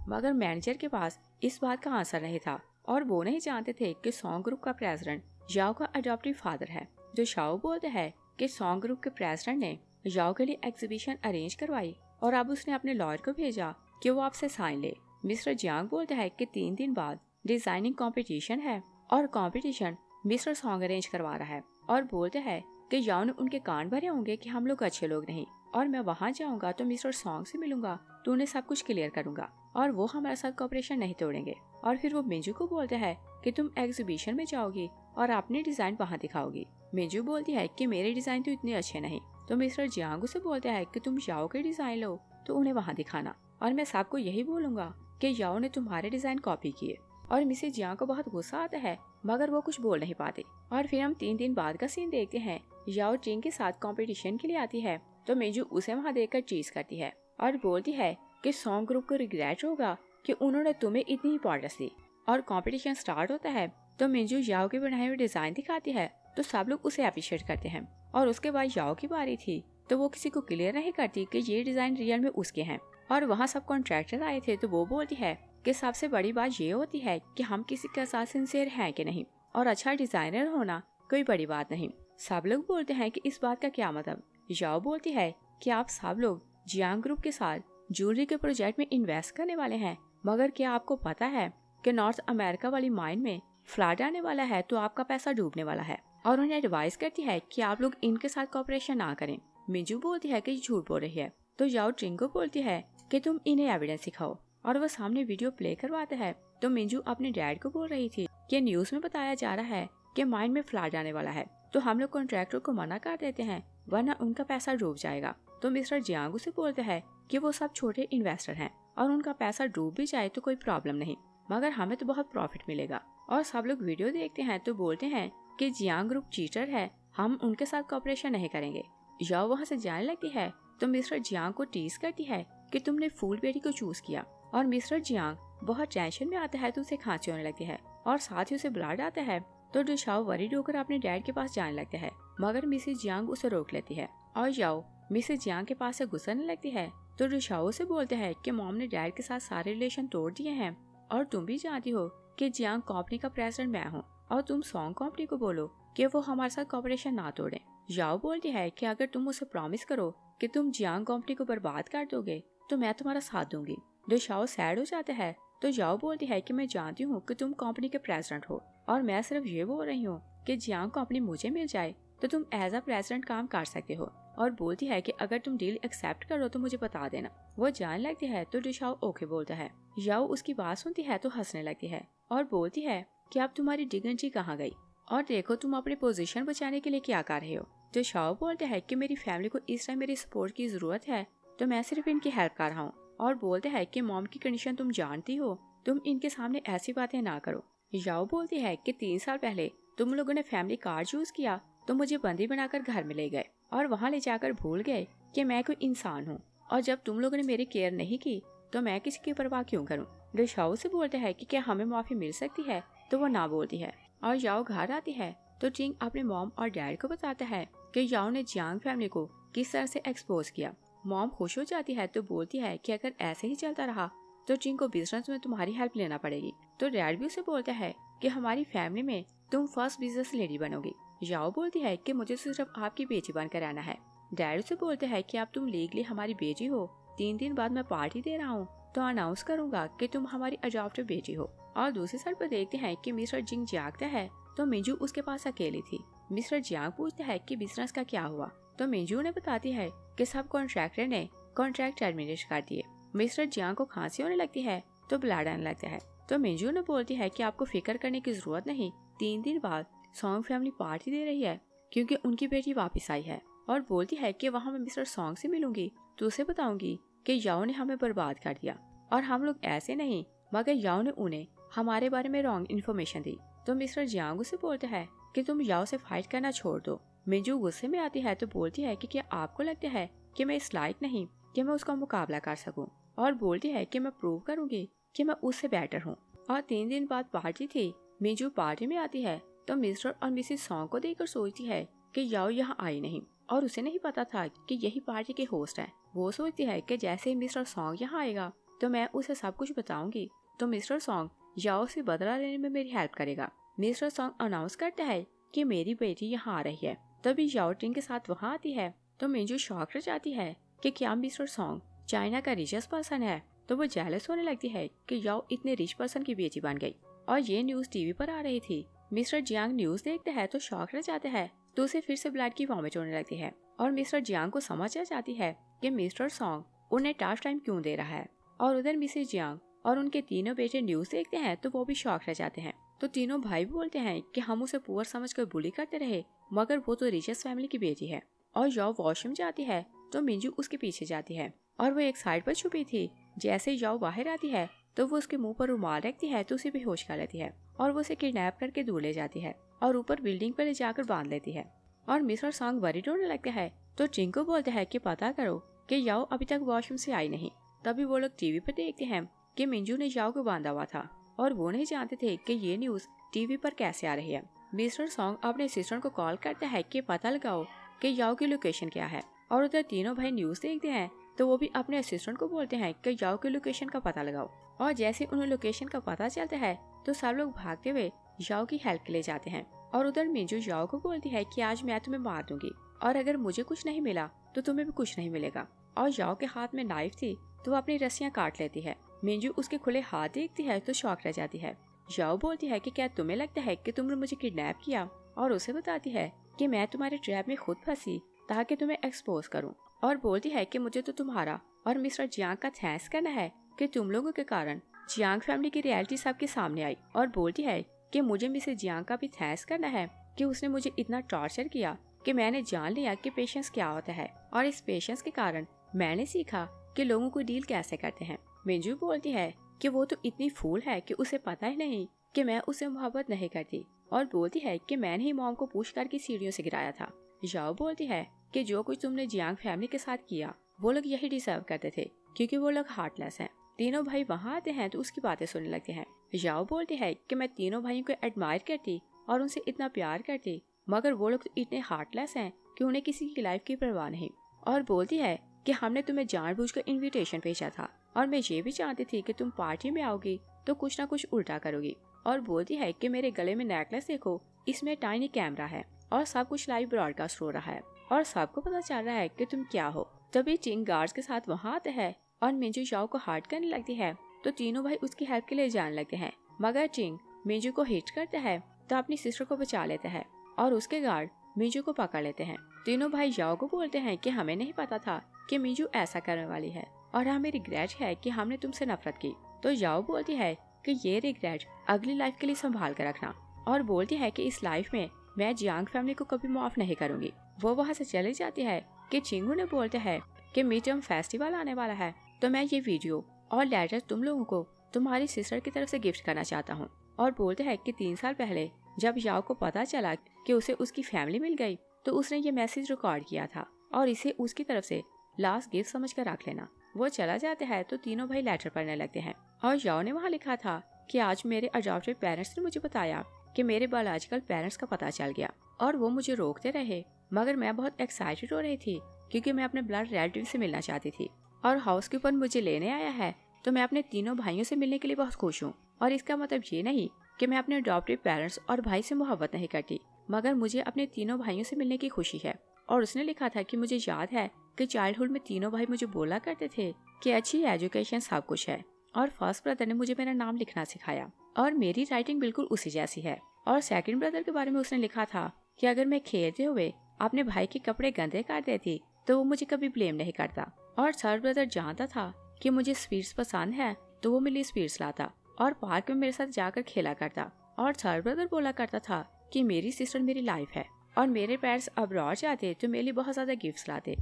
मगर मैनेजर के पास इस बात का आंसर नहीं था और वो नहीं जानते थे कि सॉन्ग ग्रुप का प्रेसिडेंट याओ का अडॉप्टिव फादर है। जो शाओ बोलते हैं कि सॉन्ग ग्रुप के प्रेसिडेंट ने याओ के लिए एग्जीबिशन अरेंज करवाई और अब उसने अपने लॉयर को भेजा कि वो आपसे साइन ले। मिस्टर जियांग बोलते हैं कि 3 दिन बाद डिजाइनिंग कंपटीशन है और कंपटीशन मिस्टर सॉन्ग अरेंज करवा रहा है, और बोलते हैं कि याओ ने उनके कान भरे होंगे कि हम लोग अच्छे लोग नहीं, और मैं वहाँ जाऊंगा तो मिस्टर सॉन्ग से मिलूंगा तो उन्हें सब कुछ क्लियर करूंगा और वो हमारे साथ कॉपरेशन नहीं तोड़ेंगे। और फिर वो मिंजू को बोलते हैं कि तुम एग्जीबिशन में जाओगी और अपने डिजाइन वहाँ दिखाओगी। मिंजू बोलती है कि मेरे डिजाइन तो इतने अच्छे नहीं। तो मिस्टर जियांग से बोलते हैं कि तुम याओ के डिजाइन लो तो उन्हें वहाँ दिखाना, और मैं सबको यही बोलूंगा कि याओ ने तुम्हारे डिजाइन कॉपी किए। और मिसेस जियांग को बहुत गुस्सा आता है मगर वो कुछ बोल नहीं पाते। और फिर हम 3 दिन बाद का सीन देखते हैं। याओ टिंग के साथ कंपटीशन के लिए आती है तो मिंजू उसे वहाँ देखकर चीज करती है और बोलती है कि सॉन्ग ग्रुप को रिग्रेट होगा कि उन्होंने तुम्हें इतनी इंपॉर्टेंस दी। और कंपटीशन स्टार्ट होता है तो मिंजू याओ के बनाए हुए डिजाइन दिखाती है तो सब लोग उसे अप्रिशिएट करते हैं। और उसके बाद याओ की बारी थी तो वो किसी को क्लियर नहीं करती कि ये डिजाइन रियल में उसके हैं। और वहाँ सब कॉन्ट्रैक्टर आए थे तो वो बोलती है कि सबसे बड़ी बात ये होती है कि हम किसी के साथ सिंसियर हैं कि नहीं, और अच्छा डिजाइनर होना कोई बड़ी बात नहीं। सब लोग बोलते हैं कि इस बात का क्या मतलब। याओ बोलती है कि आप सब लोग जियांग ग्रुप के साथ ज्वेलरी के प्रोजेक्ट में इन्वेस्ट करने वाले हैं, मगर क्या आपको पता है कि नॉर्थ अमेरिका वाली माइन में फ्लड आने वाला है तो आपका पैसा डूबने वाला है। और उन्हें एडवाइस करती है कि आप लोग इनके साथ कॉपरेशन ना करें। मिंजू बोलती है कि झूठ बोल रही है। तो याओ ट्रिंग को बोलती है कि तुम इन्हें एविडेंस दिखाओ, और वो सामने वीडियो प्ले करवाता है तो मिंजू अपने डैड को बोल रही थी कि न्यूज में बताया जा रहा है कि माइन में फ्लड आने वाला है, तो हम लोग कॉन्ट्रैक्टर को मना कर देते हैं वरना उनका पैसा डूब जाएगा। तो मिस्टर जियांग उसे बोलते हैं कि वो सब छोटे इन्वेस्टर हैं और उनका पैसा डूब भी जाए तो कोई प्रॉब्लम नहीं, मगर हमें तो बहुत प्रॉफिट मिलेगा। और सब लोग वीडियो देखते हैं तो बोलते हैं कि जियांग ग्रुप चीटर है, हम उनके साथ कॉपरेशन नहीं करेंगे। याओ वहाँ से जाने लगती है तो मिस्टर जियांग को टीज करती है कि तुमने फूल बेटी को चूज किया, और मिस्टर जियांग बहुत टेंशन में आता है तो उसे खांसी होने लगती है और साथ ही उसे ब्लड आता है। तो डुशाओ वरीड होकर अपने डैड के पास जाने लगता है, मगर मिसेज जियांग उसे रोक लेती है और याओ मिसेज जियांग के पास से गुजरने लगती है। तो डुशाओ से बोलते हैं कि मॉम ने डैड के साथ सारे रिलेशन तोड़ दिए हैं और तुम भी जानती हो कि जियांग कंपनी का प्रेसिडेंट मैं हूँ, और तुम सॉन्ग कंपनी को बोलो कि वो हमारे साथ कॉपरेशन ना तोड़े। याओ बोलती है कि अगर तुम उसे प्रॉमिस करो कि तुम जियांग कंपनी को बर्बाद कर दोगे तो मैं तुम्हारा साथ दूंगी। डुशाओ सैड हो जाता है तो याओ बोलती है कि मैं जानती हूँ कि तुम कंपनी के प्रेसिडेंट हो और मैं सिर्फ ये बोल रही हूँ कि जियांग कंपनी मुझे मिल जाए तो तुम एज अ प्रेसिडेंट काम कर सकते हो, और बोलती है कि अगर तुम डील एक्सेप्ट करो तो मुझे बता देना। वो जाने लगती है तो डुशाओ ओके बोलता है। याओ उसकी बात सुनती है तो हंसने लगती है और बोलती है कि अब तुम्हारी डिग्निटी कहाँ गई, और देखो तुम अपनी पोजीशन बचाने के लिए क्या कर रहे हो। डुशाओ बोलते हैं कि मेरी फैमिली को इस टाइम मेरी सपोर्ट की जरूरत है तो मैं सिर्फ इनकी हेल्प कर रहा हूँ, और बोलते हैं कि मॉम की कंडीशन तुम जानती हो, तुम इनके सामने ऐसी बातें ना करो। याओ बोलती है कि 3 साल पहले तुम लोगों ने फैमिली कार्ड यूज किया तो मुझे बंदी बनाकर घर में ले गए और वहाँ ले जाकर भूल गए कि मैं कोई इंसान हूँ, और जब तुम लोगों ने मेरी केयर नहीं की तो मैं किसी की परवाह क्यों करूँ। डुशाओ से बोलते हैं कि क्या हमें माफी मिल सकती है, तो वो ना बोलती है। और याओ घर आती है तो टिंग अपने मॉम और डैड को बताता है कि याओ ने जियांग फैमिली को किस तरह से एक्सपोज किया। मॉम खुश हो जाती है तो बोलती है कि अगर ऐसे ही चलता रहा तो टिंग को बिजनेस में तुम्हारी हेल्प लेना पड़ेगी। तो डैड भी उसे बोलता है कि हमारी फैमिली में तुम फर्स्ट बिजनेस लेडी बनोगी। याओ बोलती है कि मुझे सिर्फ आपकी बेटी बनकर रहना है। डैड उसे बोलते हैं कि अब तुम लीगली हमारी बेटी हो, 3 दिन बाद मैं पार्टी दे रहा हूँ तो अनाउंस करूंगा कि तुम हमारी अडॉप्टेड बेटी हो। और दूसरी साइड पर देखते हैं कि मिस्टर जिंग जागता है तो मिंजू उसके पास अकेली थी। मिस्टर जियांग पूछता है कि बिजनेस का क्या हुआ, तो मिंजू ने बताती है कि सब कॉन्ट्रैक्टर ने कॉन्ट्रैक्ट टर्मिनेट कर दिए। मिस्टर जियांग को खांसी होने लगती है तो ब्लड आने लगता है। तो मिंजू ने बोलती है कि आपको फिक्र करने की जरूरत नहीं, 3 दिन बाद सॉन्ग फैमिली पार्टी दे रही है क्योंकि उनकी बेटी वापस आई है, और बोलती है कि वहाँ मैं मिस्टर सॉन्ग से मिलूंगी तो उसे बताऊंगी कि याओ ने हमें बर्बाद कर दिया और हम लोग ऐसे नहीं, मगर याओ ने उन्हें हमारे बारे में रॉन्ग इन्फॉर्मेशन दी। तो मिस्टर जियांग उसे बोलते हैं कि तुम याओ से फाइट करना छोड़ दो। मिंजू गुस्से में आती है तो बोलती है कि क्या आपको लगता है कि मैं इस लायक नहीं कि मैं उसका मुकाबला कर सकूं, और बोलती है कि मैं प्रूव करूंगी कि मैं उससे बेटर हूं। और 3 दिन बाद पार्टी थी। मिंजू पार्टी में आती है तो मिस्टर और मिसेस सॉन्ग को देखकर सोचती है कि याओ यहाँ आई नहीं, और उसे नहीं पता था कि यही पार्टी के होस्ट हैं। वो सोचती है कि जैसे ही मिस्टर सॉन्ग यहाँ आएगा तो मैं उसे सब कुछ बताऊंगी तो मिस्टर सॉन्ग याओ से बदला लेने में मेरी हेल्प करेगा। मिस्टर सॉन्ग अनाउंस करता है कि मेरी बेटी यहाँ आ रही है। तभी याओ टिंग के साथ वहाँ आती है तो मिंजू शॉक रह जाती है कि क्या मिस्टर सॉन्ग चाइना का रिचेस्ट पर्सन है। तो वो जेलस होने लगती है कि याओ इतने रिच पर्सन की बेटी बन गई, और ये न्यूज टीवी पर आ रही थी। मिस्टर जियांग न्यूज देखते हैं तो शॉक रह जाते हैं तो उसे फिर से ब्लड की वॉमिट होने लगती है, और मिस्टर जियांग को समझ आ जाती है कि मिस्टर सॉन्ग उन्हें टफ टाइम क्यों दे रहा है। और उधर मिसेस जियांग और उनके तीनों बेटे न्यूज देखते हैं तो वो भी शॉक रह जाते हैं। तो तीनों भाई भी बोलते हैं कि हम उसे पुअर समझकर बुली करते रहे, मगर वो तो रिचेस्ट फैमिली की बेटी है। और याओ वॉशरूम जाती है तो मिंजू उसके पीछे जाती है और वो एक साइड पर छुपी थी। जैसे याओ बाहर आती है तो वो उसके मुंह पर रुमाल रखती है तो उसे बेहोश कर लेती है, और वो उसे किडनैप करके दूर ले जाती है और ऊपर बिल्डिंग पर ले जाकर बांध लेती है। और मिस्टर सॉन्ग वरीड होने लगता है तो टिंग को बोलता है कि पता करो कि याओ अभी तक वॉशरूम से आई नहीं। तभी वो लोग टीवी पर देखते हैं कि मिंजू ने याओ को बांधा हुआ था, और वो नहीं जानते थे कि ये न्यूज टीवी पर कैसे आ रही है। मिस्टर सॉन्ग अपने असिस्टेंट को कॉल करता है कि पता लगाओ कि याओ की लोकेशन क्या है, और उधर तीनों भाई न्यूज देखते हैं तो वो भी अपने असिस्टेंट को बोलते हैं कि याओ की लोकेशन का पता लगाओ। और जैसे उन्हें लोकेशन का पता चलता है तो सब लोग भागते हुए याओ की हेल्प के लिए जाते हैं। और उधर मिंजू याओ को बोलती है कि आज मैं तुम्हें मार दूंगी, और अगर मुझे कुछ नहीं मिला तो तुम्हें भी कुछ नहीं मिलेगा। और याओ के हाथ में नाइफ थी तो वो अपनी रस्सियां काट लेती है। मिंजू उसके खुले हाथ देखती है तो शॉक रह जाती है। याओ बोलती है कि क्या तुम्हें लगता है कि तुमने मुझे किडनैप किया, और उसे बताती है कि मैं तुम्हारे ट्रैप में खुद फंसी ताकि तुम्हें एक्सपोज करूं, और बोलती है कि मुझे तो तुम्हारा और मिस्टर जियांग का थैंक्स करना है कि तुम लोगों के कारण जियांग फैमिली की रियलिटी सबके सामने आई और बोलती है कि मुझे मिसेस जियांग का भी थैंक्स करना है कि उसने मुझे इतना टॉर्चर किया कि मैंने जान लिया कि पेशेंस क्या होता है और इस पेशेंस के कारण मैंने सीखा कि लोगों को डील कैसे करते हैं। मिंजू बोलती है कि वो तो इतनी फूल है कि उसे पता ही नहीं कि मैं उसे मोहब्बत नहीं करती और बोलती है कि मैंने ही मॉम को पुश करके सीढ़ियों से गिराया था। जाओ बोलती है कि जो कुछ तुमने जियांग फैमिली के साथ किया वो लोग यही डिजर्व करते थे क्योंकि वो लोग हार्टलेस हैं। तीनों भाई वहाँ आते हैं तो उसकी बातें सुनने लगते हैं। जाओ बोलती है कि मैं तीनों भाइयों को एडमायर करती और उनसे इतना प्यार करती, मगर वो लोग तो इतने हार्टलेस हैं कि उन्हें किसी की लाइफ की परवाह नहीं। और बोलती है कि हमने तुम्हें जानबूझकर इनविटेशन भेजा था और मैं ये भी चाहती थी कि तुम पार्टी में आओगी तो कुछ ना कुछ उल्टा करोगी। और बोलती है कि मेरे गले में नेकलेस देखो, इसमें टाइनी कैमरा है और सब कुछ लाइव ब्रॉडकास्ट हो रहा है और सबको पता चल रहा है कि तुम क्या हो। तभी चिंग गार्ड्स के साथ वहाँ आते हैं और मिंजू जाओ को हार्ट करने लगती है तो तीनों भाई उसकी हेल्प के लिए जाने लगते हैं, मगर चिंग मिंजू को हिट करता है तो अपनी सिस्टर को बचा लेता है और उसके गार्ड मिंजू को पकड़ लेते हैं। तीनों भाई जाओ को बोलते हैं कि हमें नहीं पता था कि मिंजू ऐसा करने वाली है और हमें रिग्रेट है कि हमने तुमसे नफरत की। तो जाओ बोलती है कि ये रिग्रेट अगली लाइफ के लिए संभाल कर रखना और बोलती है कि इस लाइफ में मैं जियांग फैमिली को कभी माफ नहीं करूंगी। वो वहाँ से चली जाती है कि चिंगू ने बोलते हैं कि मिड टर्म फेस्टिवल आने वाला है तो मैं ये वीडियो और लेटर तुम लोगों को तुम्हारी सिस्टर की तरफ से गिफ्ट करना चाहता हूँ। और बोलते हैं कि 3 साल पहले जब याओ को पता चला कि उसे उसकी फैमिली मिल गई तो उसने ये मैसेज रिकॉर्ड किया था और इसे उसकी तरफ से लास्ट गिफ्ट समझ कर रख लेना। वो चला जाता है तो तीनों भाई लेटर पढ़ने लगते हैं और याओ ने वहाँ लिखा था कि आज मेरे अडॉप्टेड पेरेंट्स ने मुझे बताया कि मेरे बायोलॉजिकल पेरेंट्स का पता चल गया और वो मुझे रोकते रहे, मगर मैं बहुत एक्साइटेड हो रही थी क्योंकि मैं अपने ब्लड रिलेटिव से मिलना चाहती थी और हाउसकीपर मुझे लेने आया है तो मैं अपने तीनों भाइयों से मिलने के लिए बहुत खुश हूँ। और इसका मतलब ये नहीं कि मैं अपने अडॉप्टेड पेरेंट्स और भाई से मोहब्बत नहीं करती, मगर मुझे अपने तीनों भाइयों से मिलने की खुशी है। और उसने लिखा था कि मुझे याद है कि चाइल्डहुड में तीनों भाई मुझे बोला करते थे कि अच्छी एजुकेशन सब कुछ है और फर्स्ट ब्रदर ने मुझे मेरा नाम लिखना सिखाया और मेरी राइटिंग बिल्कुल उसी जैसी है। और सेकंड ब्रदर के बारे में उसने लिखा था कि अगर मैं खेलते हुए अपने भाई के कपड़े गंदे कर देती तो वो मुझे कभी ब्लेम नहीं करता। और थर्ड ब्रदर जानता था कि मुझे स्वीट्स पसंद है तो वो मेरे लिए स्वीट्स लाता और पार्क में मेरे साथ जाकर खेला करता। और थर्ड ब्रदर बोला करता था कि मेरी सिस्टर मेरी लाइफ है और मेरे पेरेंट्स अब्रॉड जाते तो मेरे लिए बहुत ज्यादा गिफ्ट्स लाते।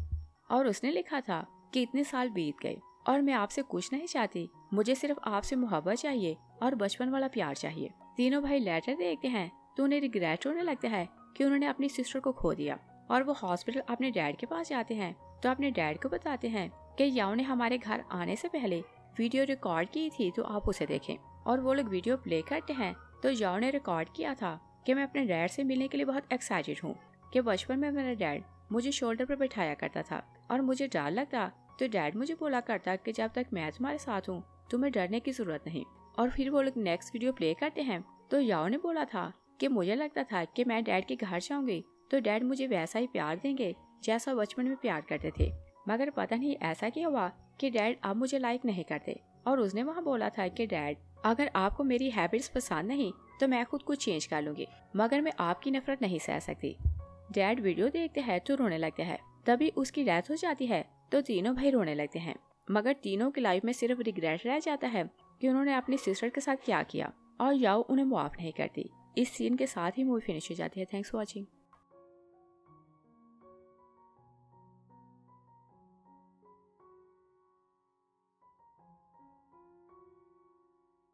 और उसने लिखा था कि इतने साल बीत गए और मैं आपसे कुछ नहीं चाहती, मुझे सिर्फ आपसे मोहब्बत चाहिए और बचपन वाला प्यार चाहिए। तीनों भाई लेटर देखते हैं तो उन्हें रिग्रेट होने लगता है कि उन्होंने अपनी सिस्टर को खो दिया और वो हॉस्पिटल अपने डैड के पास जाते हैं तो अपने डैड को बताते हैं कि याओ ने हमारे घर आने से पहले वीडियो रिकॉर्ड की थी तो आप उसे देखें। और वो लोग वीडियो प्ले करते हैं तो याओ ने रिकॉर्ड किया था कि मैं अपने डैड से मिलने के लिए बहुत एक्साइटेड हूँ कि बचपन में मेरा डैड मुझे शोल्डर पर बैठाया करता था और मुझे डर लगता तो डैड मुझे बोला करता कि जब तक मैं तुम्हारे साथ हूँ तुम्हें डरने की जरूरत नहीं। और फिर वो लोग नेक्स्ट वीडियो प्ले करते हैं तो याओ ने बोला था कि मुझे लगता था कि मैं डैड के घर जाऊंगी तो डैड मुझे वैसा ही प्यार देंगे जैसा बचपन में प्यार करते थे, मगर पता नहीं ऐसा क्या हुआ कि डैड अब मुझे लाइक नहीं करते। और उसने वहाँ बोला था कि डैड अगर आपको मेरी हैबिट्स पसंद नहीं तो मैं खुद को चेंज कर लूंगी, मगर मैं आपकी नफरत नहीं सह सकती। डैड वीडियो देखते हैं तो रोने लगते हैं, तभी उसकी डेथ हो जाती है तो तीनों भाई रोने लगते हैं, मगर तीनों की लाइफ में सिर्फ रिग्रेट रह जाता है कि उन्होंने अपनी सिस्टर के साथ क्या किया और याओ उन्हें माफ नहीं करती। इस सीन के साथ ही मूवी फिनिश हो जाती है। Thanks for watching.